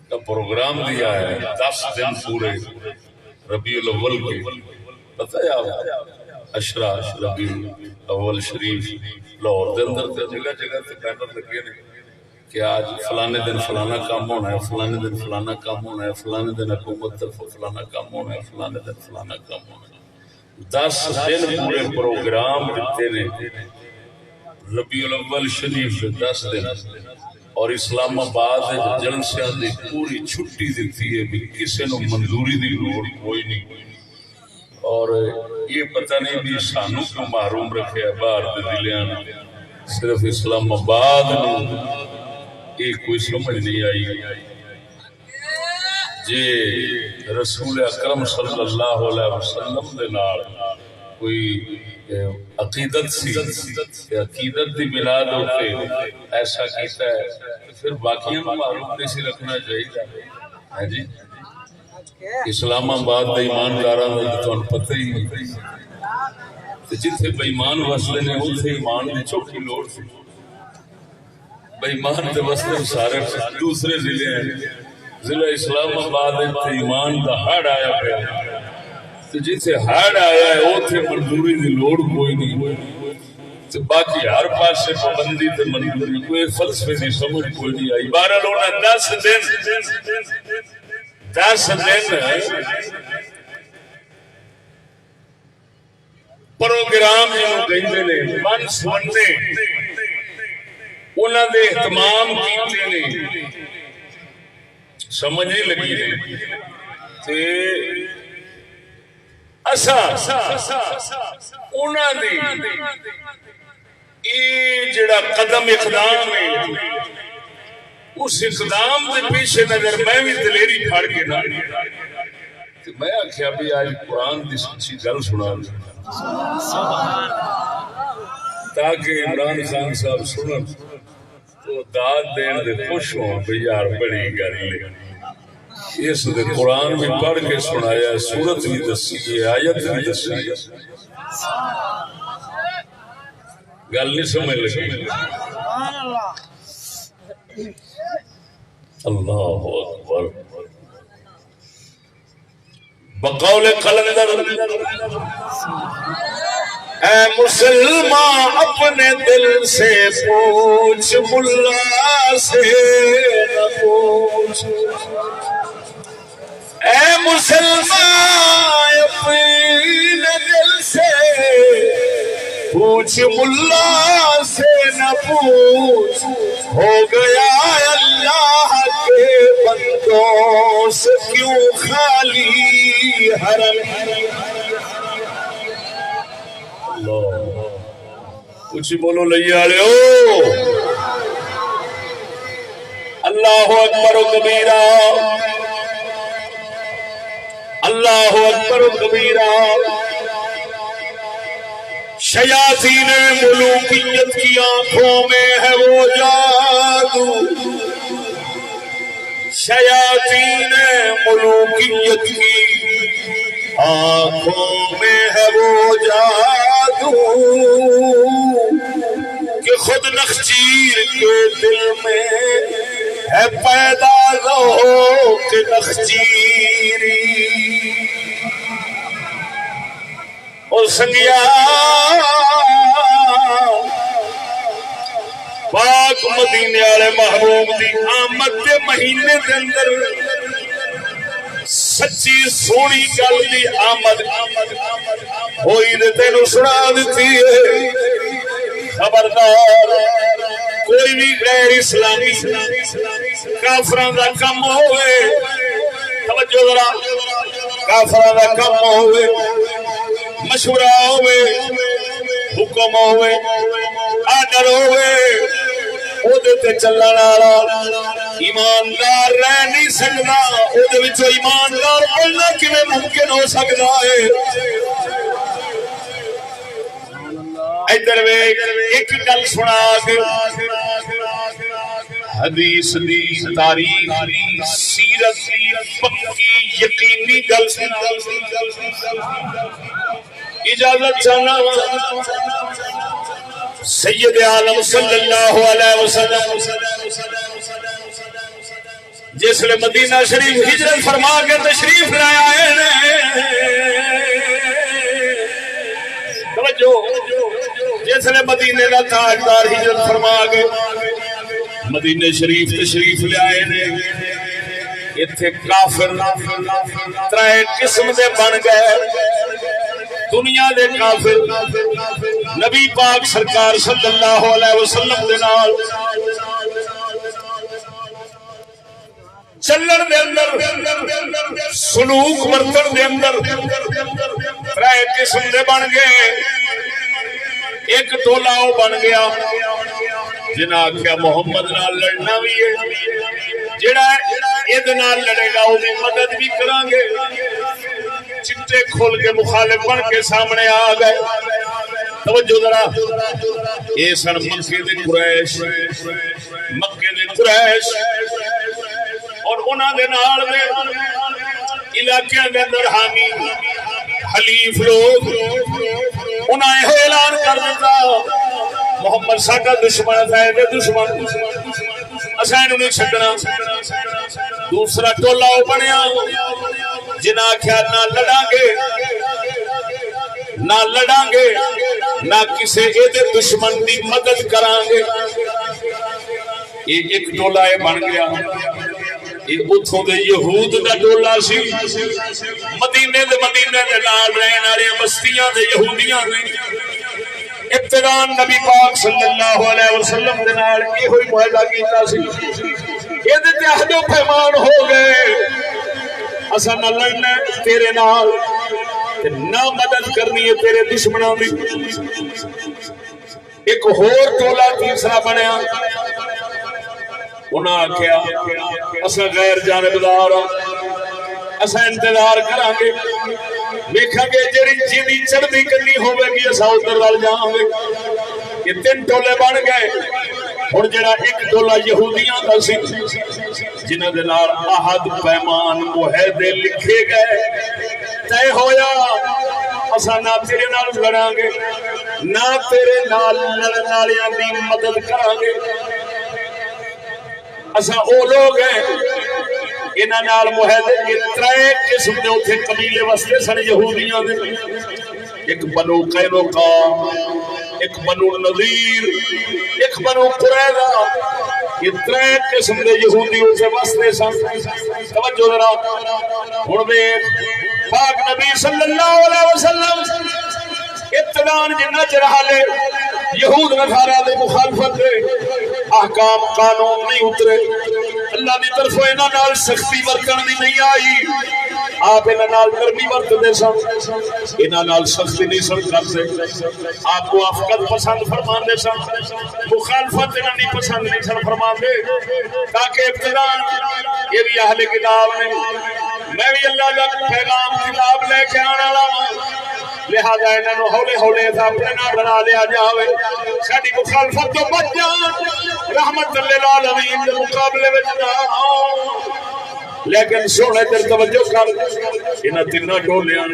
کا پروگرام دیا ہے، 10 دن پورے ربیع الاول کے، پتہ ہے آپ عشرہ ربیع الاول شریف لاہور دے اندر جگہ جگہ تے بینر لگے نے کہ آج فلانے دن فلانا کام ہونا ہے، فلانے دن فلانا کام ہونا ہے، فلانے دن حکومت طرف فلانا کام ہونا ہے، فلانے دن فلانا کام ہونا ہے۔ 10 دن پورے پروگرام دیتے نے ربیع الاول شریف 10 دن، اور اسلام آباد جلسیاں دی پوری چھٹی دیتی ہے بھی کسی نو منظوری دی لوڑ کوئی نہیں۔ اور یہ پتہ نہیں بھی سانو کیوں محروم رکھے ہے باہر دے ضلعاں، صرف اسلام آباد نو یہ کوئی سمجھ نہیں آئی۔ جے رسول اکرم صلی اللہ علیہ وسلم دے نال کوئی عقیدت سی، عقیدت دی بنا دے ایسا کیتا ہے، پھر باقیوں کو معلوم نہیں سی رکھنا چاہیے۔ جی اسلام آباد دے ایمانداراں دا تانوں پتہ ہی نہیں، جتھے بے ایمان وسدے نے اوتھے ایمان دی چوکھی لوڑ سی۔ بے ایمان دے وسدے سارے دوسرے ضلع ہیں، ضلع اسلام آباد تے ایمان دا ہڑ آیا پیا، تے جتھے ہڑ آیا ہے اوتھے منظوری دی لوڑ کوئی نہیں۔ تو باقی ہر پاسے پابندی تے منظوری کوئی فلسفے دی سمجھ کوئی نہیں آئی. بہرحال انہاں 10 دن پروگرام جنہوں کہندے نے من سننے انہاں دے اہتمام کیتے نے سمجھ نہیں لگی نے تے اسا انہاں دی یہ جڑا قدم اقدام ہے اس اقدام کے پیش نظر میں بھی دلیری پھاڑ کے نہ میں آخیا بھی آج قرآن کی سچی گل سنا تاکہ عمران خان صاحب سنن تو داد دین دے خوش ہوں بھی یار بڑی گل ہے. اس دے قرآن بھی پڑھ کے سنایا, سورت بھی دسی ہے, آیت بھی دسی ہے. گل نہیں سمجھ لگی. اللہ اکبر. بقول قلندر اے مسلمان اپنے دل سے پوچھ, ملا سے نہ پوچھ. اے مسلمان اپنے دل سے پوچھ, ملا سے نہ پوچھ. ہو گیا اللہ کے بندوں سے کیوں خالی حرم. کچھ بولو لیالے ہو. اللہ اکبر و کبیرہ, اللہ اکبر و کبیرہ. شیاطین ملوکیت کی آنکھوں میں ہے وہ جادو, شیاطین ملوکیت کی آنکھوں میں ہے وہ جادو کہ خود نخچیر کے دل میں ہے پیدا ذوق نخچیری. اور سنگیا پاک مدینے والے محبوب دی آمد کے مہینے دے اندر سچی سونی گل دی آمد ہوئی تے تینوں سنا دتی ہے. خبردار کوئی بھی غیر اسلامی کافراں دا کم ہوئے, توجہ ذرا, کافراں دا کم ہوئے, مشورہ ہوئے, حکم ہوئے, آڈر ہوئے, اودے تے چلن والا ایماندار رہ نہیں سکدا. اودے وچوں ایماندار بننا کیویں ممکن ہو سکدا ہے؟ ادھر ویکھ, ایک گل سنا کے حدیث دی تاریخ سیرت دی پکی یقینی گل سنا. اجازت چاہنا سید عالم صلی اللہ علیہ وسلم جس لئے مدینہ شریف ہجرت فرما کے تشریف لائے آئے نے, توجہ, جس لئے مدینہ کا تاجدار ہجرت فرما کے مدینہ شریف تشریف لے آئے نے, اتھے کافر ترائے قسم دے بن گئے. دنیا دے کافر نبی پاک سرکار صلی اللہ علیہ وسلم دے نال چلن دے اندر, سلوک ورتن دے اندر ترائے قسم دے بن گئے. ایک ٹولا وہ بن گیا جنہاں کیا محمد نال لڑنا بھی ہے, جڑا اید نال لڑے گا وہ مدد بھی کریں گے. چٹے کھول کے مخالف بن کے سامنے آ گئے. توجہ ذرا, یہ سن مکے دے قریش, مکے دے قریش, اور انہاں دے نال دے علاقے دے اندر حامی حلیف لوگ انہاں اعلان کر دیتا محمد ساڈا دشمن ہے, دشمن اساں نہیں چھڈنا. دوسرا ٹولا بنیا جنہاں آخیا نہ لڑاں گے, نہ لڑاں گے, نہ کسی ایدے دشمن دی مدد کران گے. یہ ایک ٹولا بن گیا. یہ اتھوں دے یہود دا ٹولا سی. مدینے دے نال رہن والے بستیاں دے یہودیاں نے ابتدان نبی پاک صلی اللہ علیہ وسلم دے نال یہ ہوئی معاہدہ کیتا سی. یہ تے عہد و پیمان ہو گئے اساں نہ لڑنا تیرے نال نہ مدد کرنی ہے تیرے دشمنوں دی. ایک ہور ٹولا تیسرا بنیا. انہاں آکھیا اساں غیر جانبدار اساں انتظار کران گے ویکھاں گے جڑی جیدی چڑھدی کرنی ہوے گی اساں ادھر ول جاواں گے. یہ تین ٹولے بن گئے. ہن جڑا ایک ٹولا یہودیاں دا سی جنہاں دے نال عہد پیمان معاہدے لکھے گئے طے ہویا اساں نہ تیرے نال لڑاں گے نہ تیرے نال لڑن والیاں دی مدد کراں گے. اساں او لوگ ہیں انہاں نال معاہدے کے ترے قسم دے اوتھے قبیلے وستے سن یہودیاں دے. ایک بنو قینوقا، ایک بنو نذیر، ایک بنو قریظہ. یہ ترے قسم دے یہودی اسے وستے سن. توجہ ذرا ہن ویکھ پاک نبی صلی اللہ علیہ وسلم ابتدان جنہ چرحالے یہود نصارا دے مخالفت دے احکام قانون نہیں اترے. اللہ دی طرف انہاں نال سختی ورتن دی نہیں آئی. آپ انہاں نال نرمی ورتدے سن. انہاں نال سختی نہیں سن کرتے. آپ موافقت پسند فرماندے سن. مخالفت انہاں نہیں پسند نہیں سن فرماندے. تاکہ ابتدان یہ بھی اہل کتاب نے میں بھی اللہ کا پیغام کتاب لے کے آنے والا ہوں لہذا انہوں ہولے ہولے اپنے نہ بنا لیا جاوے ساری مخالفت تو بچ جان رحمت للعالمین کے مقابلے میں نہ آؤ. لیکن سونے در توجہ کر انہاں تیناں ٹولیاں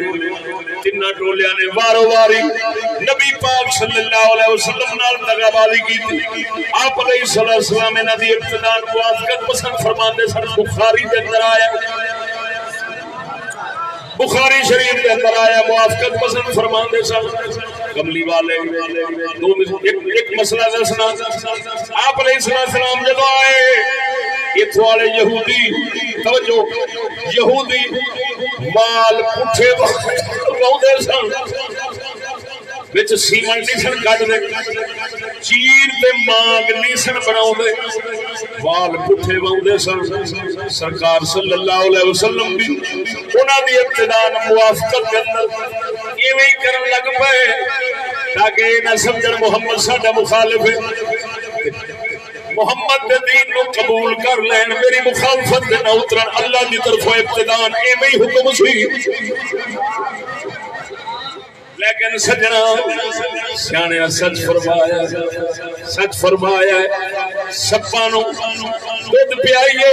نے وارو واری نبی پاک صلی اللہ علیہ وسلم نال دغابازی کی. آپ علیہ السلام انہاں دی ابتداء موافقت پسند فرماندے سن. بخاری دے اندر آیا بخاری شریف کے اندر آیا موافقت پسند فرماندے سن. کملی والے ایک مسئلہ دسنا. آپ علیہ السلام جب آئے اتھوں والے یہودی توجہ یہودی مال پٹھے باؤندے سن وچ سیمن نہیں سن کٹ دے چیر تے مانگ نہیں سن بناؤندے وال پٹھے باؤندے سن. سرکار صلی اللہ علیہ وسلم بھی انہاں دی ابتداء موافقت کے اندر ایویں کرن لگ پئے تاکہ نہ سمجھن محمد ساڈا مخالف ہے. محمد دے دین نو قبول کر لین میری مخالفت دے نہ اترن. اللہ دی طرف ابتداء ایویں ہی حکم سی. لیکن سجنا سیانے سچ فرمایا سپاں نو دودھ پیائیے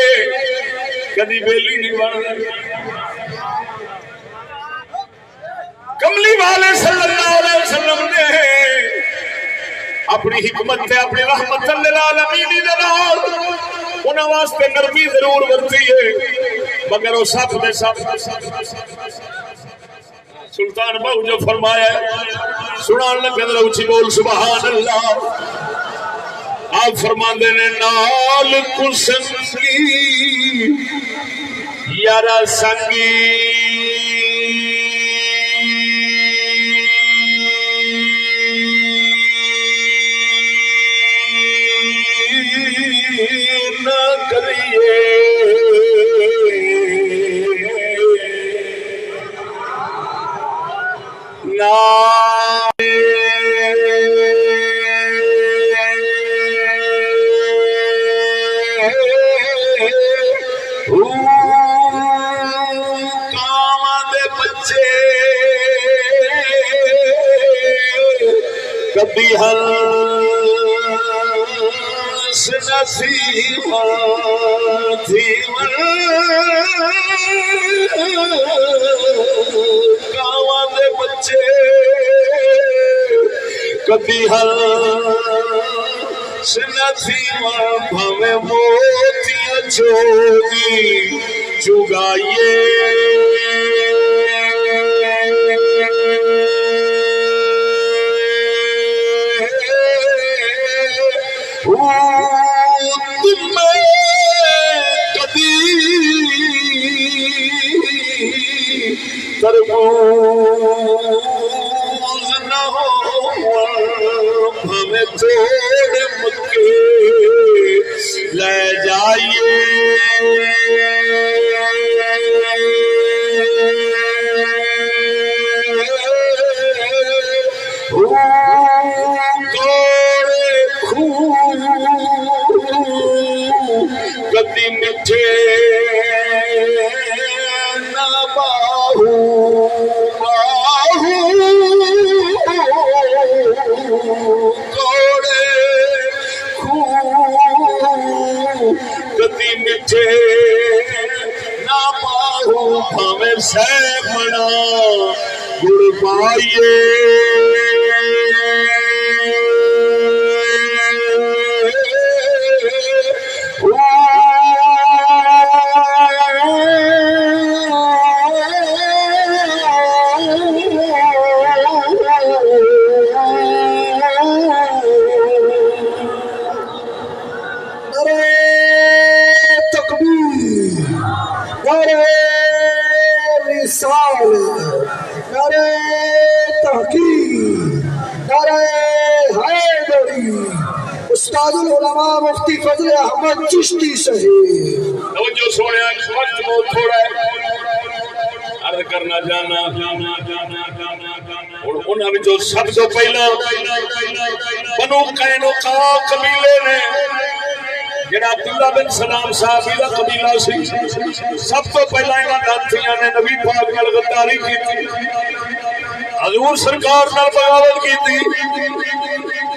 کدی ویلی نہیں بن. کملی والے صلی اللہ علیہ وسلم نے اپنی حکمت تے اپنی رحمت للعالمین دے نال انہاں واسطے نرمی ضرور ورتی ہے مگر وہ سب دے سب. سلطان بہو جو فرمایا سنان لگے ذرا اونچی بول سبحان اللہ. آپ فرماندے نے نال کسنگی یارا سنگی نہ کریے بچے کبھی ہنس کاواں دے بچے کبھی ہنس بھاوے موتیاں چوری چگائیے نہ ہو ہمیں توڑ مکے لے جائیے گدی میٹھے نہ باہو باہو کوڑے گدی میٹھے نہ باہو بھاویں سہ بنا گڑ پائیے استاد العلماء مفتی فضل احمد چشتی صحیح توجہ سونے وقت بہت تھوڑا ہے عرض کرنا جانا اور انہاں وچوں سب تو پہلا بنو قینقاع قبیلے نے جڑا عبداللہ بن سلام صاحب دا قبیلہ سی سب تو پہلا انہاں دانتیاں نے نبی پاک نال غداری کیتی حضور سرکار نال بغاوت کیتی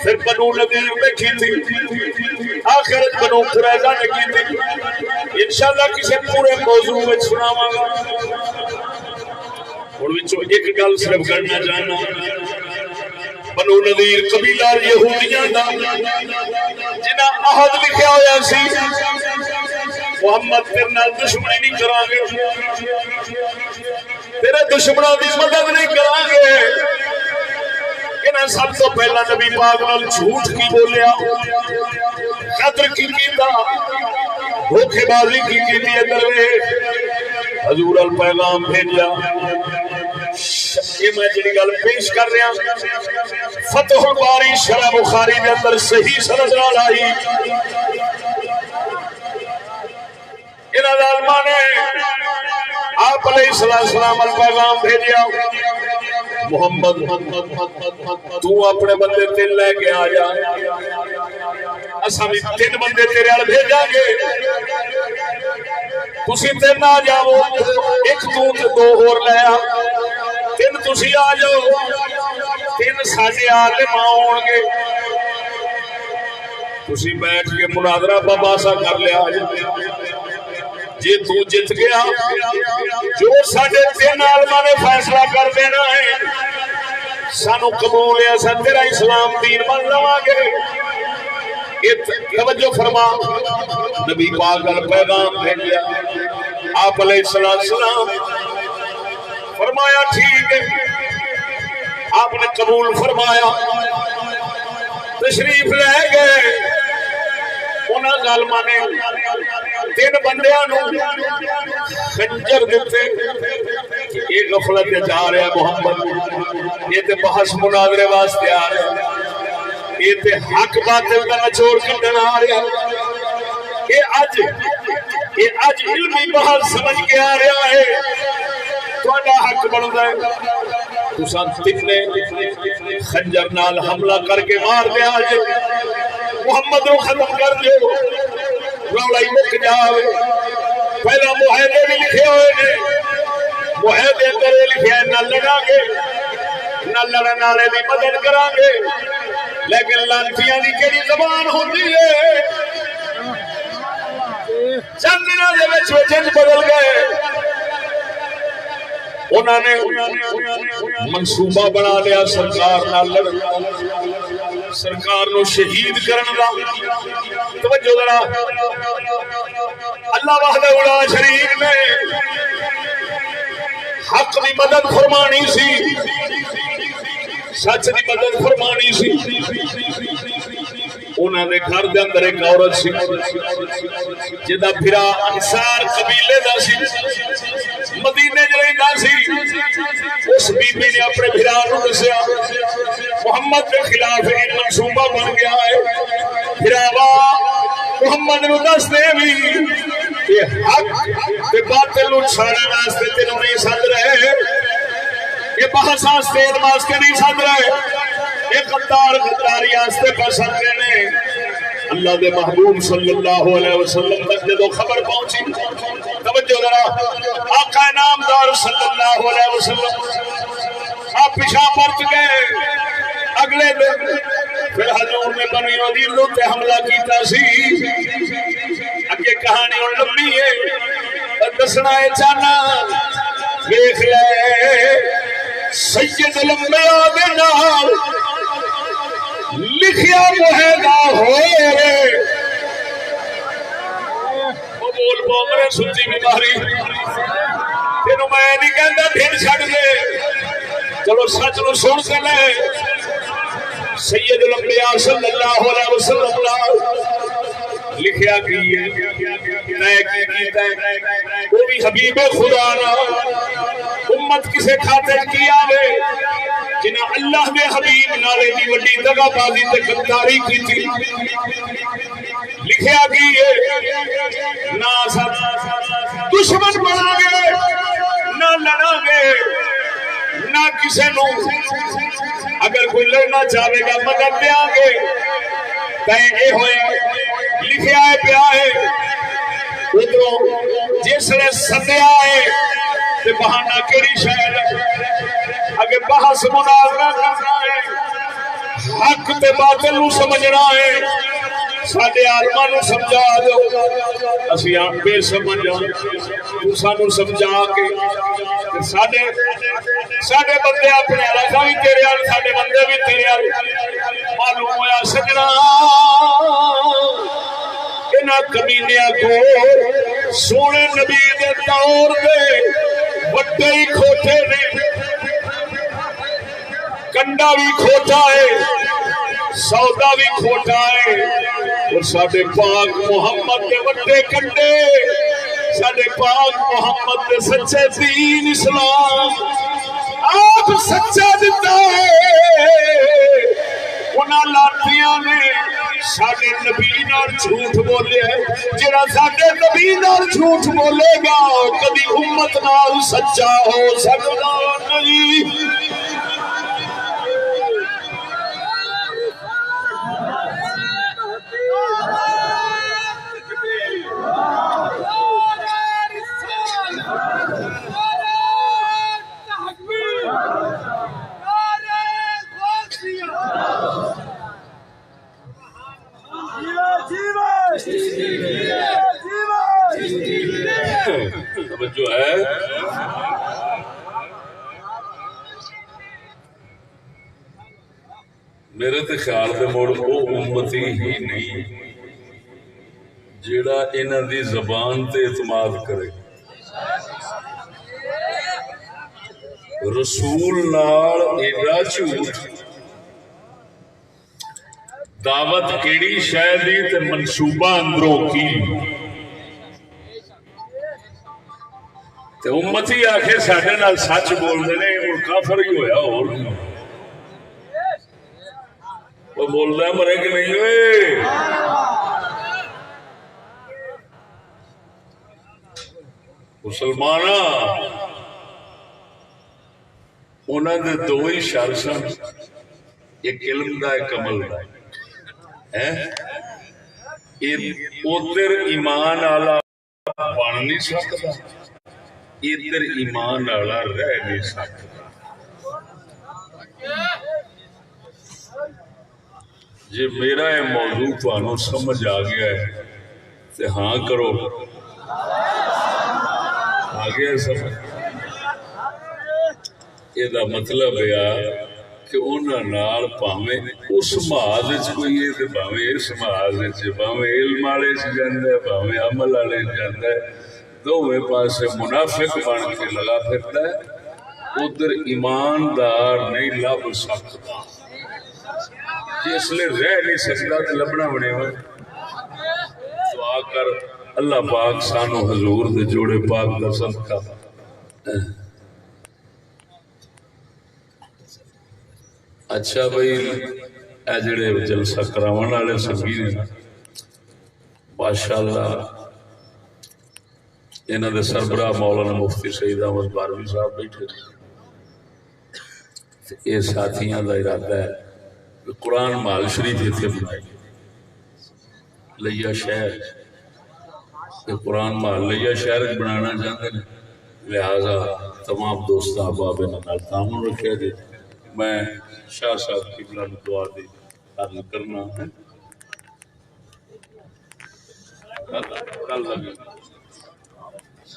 پھر بنو نذیر نے کی تھی آخرت بنو قریظہ نے کی تھی انشاءاللہ کسی پورے موضوع میں سناواں گا اور وچوں ایک گل صرف کرنا چاہنا بنو نذیر قبیلہ یہودیاں دا جنہاں عہد لکھیا ہویا سی محمد تیرے نال دشمنی نہیں کراں گے تیرے دشمناں دی مدد نہیں کراں گے انہاں سب تو پہلا نبی پاک نال جھوٹ کی بولیا قدر کی کیتا دھوکے بازی کی کیتی ہے حضور الپیغام بھیجا یہ میں جڑی گل پیش کر رہا فتح الباری شرح بخاری دے اندر صحیح سند نال آئی انہاں دا علماء نے آپ علیہ السلام الپیغام بھیجا محمد تو اپنے بندے تین لے کے آ جا اساں بھی تین بندے تیرے ال بھیجاں گے تسی تین آ جاؤ ایک تو تے دو اور لے آ تین تسی آ جاؤ تین ساڈے عالم آون گے تسی بیٹھ کے مناظرہ باباسا کر لیا جی تو جت گیا جو ساڈے تین عالماں نے فیصلہ کر دینا ہے سانو قبول ہے اساں تیرا اسلام دین من لواں گے توجہ فرما نبی پاک کا پیغام بھیجا آپ علیہ السلام فرمایا ٹھیک ہے آپ نے قبول فرمایا تشریف لے گئے انہاں ظالماں نے تین بندیاں نو خنجر دتے یہ غفلت جا رہا محمد یہ تے بحث مناظرے واسطے آ رہا یہ تے حق باطل کا نچوڑ کڈن آ رہا یہ اج علمی بحث سمجھ کے آ رہا ہے تہاڈا حق بندا ہے تساں تنے خنجر نال حملہ کر کے مار دیا جے محمد نو ختم کر دیو رولا ہی مک جاوے پہلا معاہدے بھی لکھے ہوئے نے معاہدے کرے لکھے نہ لڑا گے نہ لڑن والے دی مدد کران گے لیکن لانتیاں دی کیڑی زبان ہوندی ہے چند دنوں دے وچ وچن بدل گئے انہوں نے منصوبہ بنا لیا سرکار نال لڑن سرکار نو شہید کرن دا توجہ ذرا اللہ وحدہ لا شریک نے حق دی مدد فرمانی سی سچ دی مدد فرمانی سی انہوں نے گھر دے اندر ایک عورت سی جدا پھرا انصار قبیلے دا سی مدینے چ رہندا سی اس بی بی نے اپنے بھرا نو دسیا محمد کے خلاف ایک منصوبہ بن گیا ہے بھراوا محمد نو دس دے بھی یہ حق تے باطل نو چھاڑن واسطے تینوں نہیں سد رہے یہ بحث واسطے واسطے نہیں سد رہے یہ غدار غداری واسطے پسند نے اللہ دے محبوب صلی اللہ علیہ وسلم تک جدو خبر پہنچی توجہ ذرا آقا نامدار صلی اللہ علیہ وسلم آپ پیچھا پرت گئے اگلے دن پھر حضور نے بنی نذیر تے حملہ کیتا سی اگے کہانی اور لمبی ہے دسنا ہے چاہنا دیکھ لے سید الانبیاء دے نال لکھیا معاہدہ ہوئے وہ بول بومرے سنتی بیماری تینوں میں نہیں کہندا پھر چھڑ دے چلو سچ نو سن کے لے سید الانبیاء صلی اللہ علیہ وسلم لکھیا کی ہے وہ بھی حبیب خدا نا امت کسے خاطر کیا ہے جنہاں اللہ دے حبیب نالے دی وڈی دغا بازی تے غداری کی تھی لکھیا کی ہے نہ سب دشمن بنا گے نہ لڑا گے نہ کسے نو اگر کوئی لڑنا چاہے گا مدد دیا گے کہیں اے ہوئے لکھیا ہے پیا ہے ادھروں جس نے سدیا ہے تے بہانہ کیڑی شاید اگر بحث مناظرہ کرنا ہے حق تے باطل نو سمجھنا ہے ساڈے عالماں نو سمجھا دو اسی آپ بے سمجھ تو سانو سمجھا کے ساڈے بندے اپنے علاقہ بھی تیرے ال ساڈے بندے بھی تیرے ال معلوم ہویا سجنا انہاں کمینیاں کو سونے نبی دے دور دے وڈے ہی کھوٹے نے کنڈا بھی کھوٹا ہے سودا بھی کھوٹا ہے اور ساڈے پاک محمد دے وڈے کنڈے ساڈے پاک محمد دے سچے دین اسلام آپ سچا دیتا ہے انہاں لاتیاں نے ساڈے نبی نال جھوٹ بولے جڑا ساڈے نبی نال جھوٹ بولے گا کبھی امت نال سچا ہو سکتا نہیں جو ہے میرے تے خیال دے موڑ وہ امتی ہی نہیں جیڑا انہاں دی زبان تے اعتماد کرے رسول نال ایڈا جھوٹ دعوت کیڑی شے دی تے منصوبہ اندروں کی تے امتی آخے ساڈے نال سچ بولدے نے وہ کافر ہی ہویا اور وہ بولدا مرے کہ نہیں ہوئے مسلمانا انہاں دے دو ہی شر سن ایک علم دا ایک عمل دا ادھر ایمان والا بن نہیں سکتا ادھر ایمان والا رہ نہیں سکتا جی میرا یہ موضوع تمہیں سمجھ آ گیا ہے تو ہاں کرو آ گیا سمجھ یہ مطلب ہے کہ انہوں پاویں اس محاذ کوئی ہے پاویں اس محاذ پاویں علم والے جانا پاویں عمل والے جانا دونوں پاسے منافق بن کے لگا پھرتا ہے ادھر ایماندار نہیں لب سکتا جس لئے رہ نہیں سکتا تو لبنا بنے ہوئے دعا کر اللہ پاک سانو حضور دے جوڑے پاک دا صدقہ اچھا بھائی اے جڑے جلسہ کراون والے سنگی نے ماشاءاللہ انہاں دے سربراہ مولانا مفتی سید احمد باروی صاحب بیٹھے یہ ساتھیاں دا ارادہ ہے کہ قرآن محل شریف اتنے بنائے لیا شہر کہ قرآن محل لیا شہر بنانا چاہتے ہیں لہذا تمام دوست احباب انہاں تعاون رکھے جی میں شاہ صاحب کی بلند دعا دی عرض کرنا ہے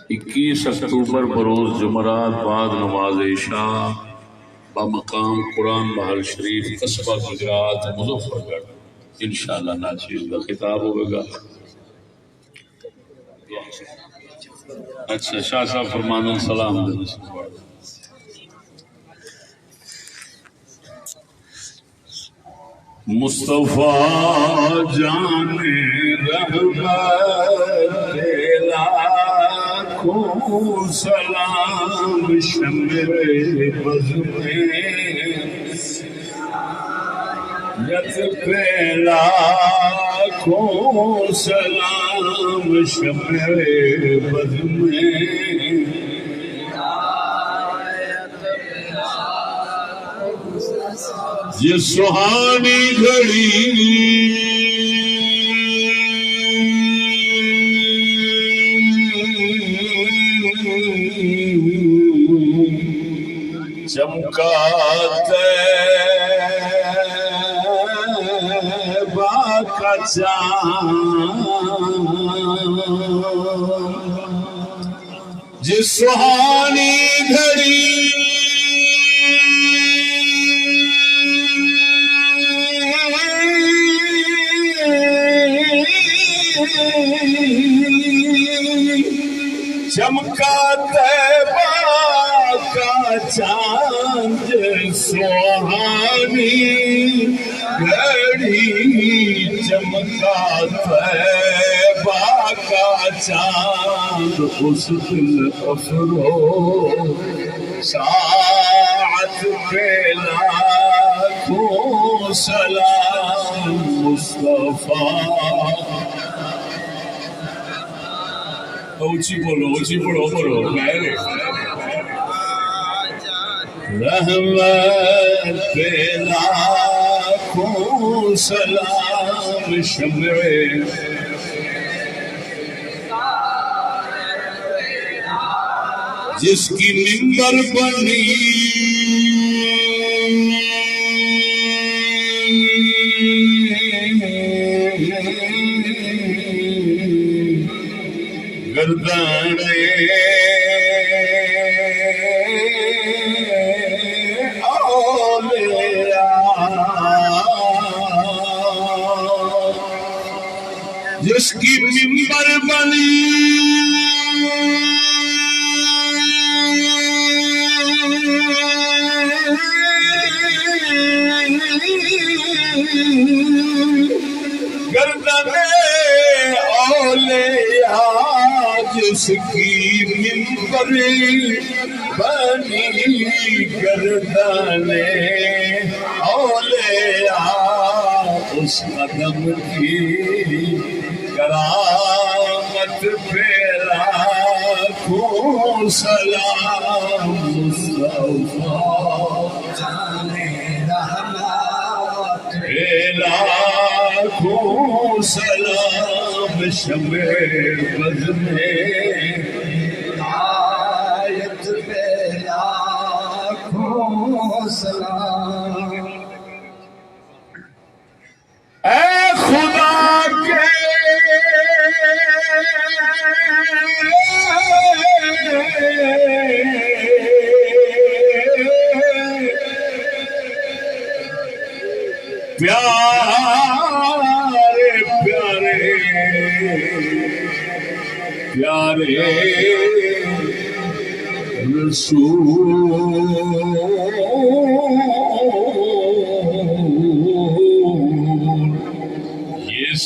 21 اکتوبر بروز جمعرات بعد نماز عشاء بمقام قرآن محل شریف قصبہ گجرات مظفر گڑھ انشاءاللہ ناچیز کا خطاب ہوئے گا اچھا شاہ صاحب فرمانا سلام مصطفیٰ جان رحمت لاکھوں سلام شمر بز میں یت پہ لاکھوں سلام شمر بز میں یہ سہانی گھڑی چمکا طیبہ کا چاند یہ سہانی گھڑی چمکا طیبہ کا چاند سہانی گھڑی چمکا طیبہ کا چاند اس دل افرو ساعت پہ لاکھوں سلام مصطفیٰ اونچی بولو بولو رحمت پہ لاکھوں سلام شمع جس کی منبر بنی گردانے اولیاء جس کی منبر بنی گردانے اولیاء جس کی منبر بنی گردانے اولیاء اس قدم کی کرامت پہ لاکھوں سلام مصطفیٰ جانے رحمت پہ لاکھوں سلام شمع بز میں آیت پہ لاکھوں سلام اے خدا کے پیارے پیارے پیارے رسول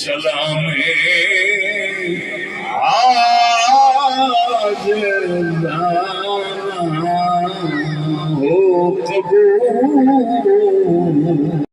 سلام آج ہو قبول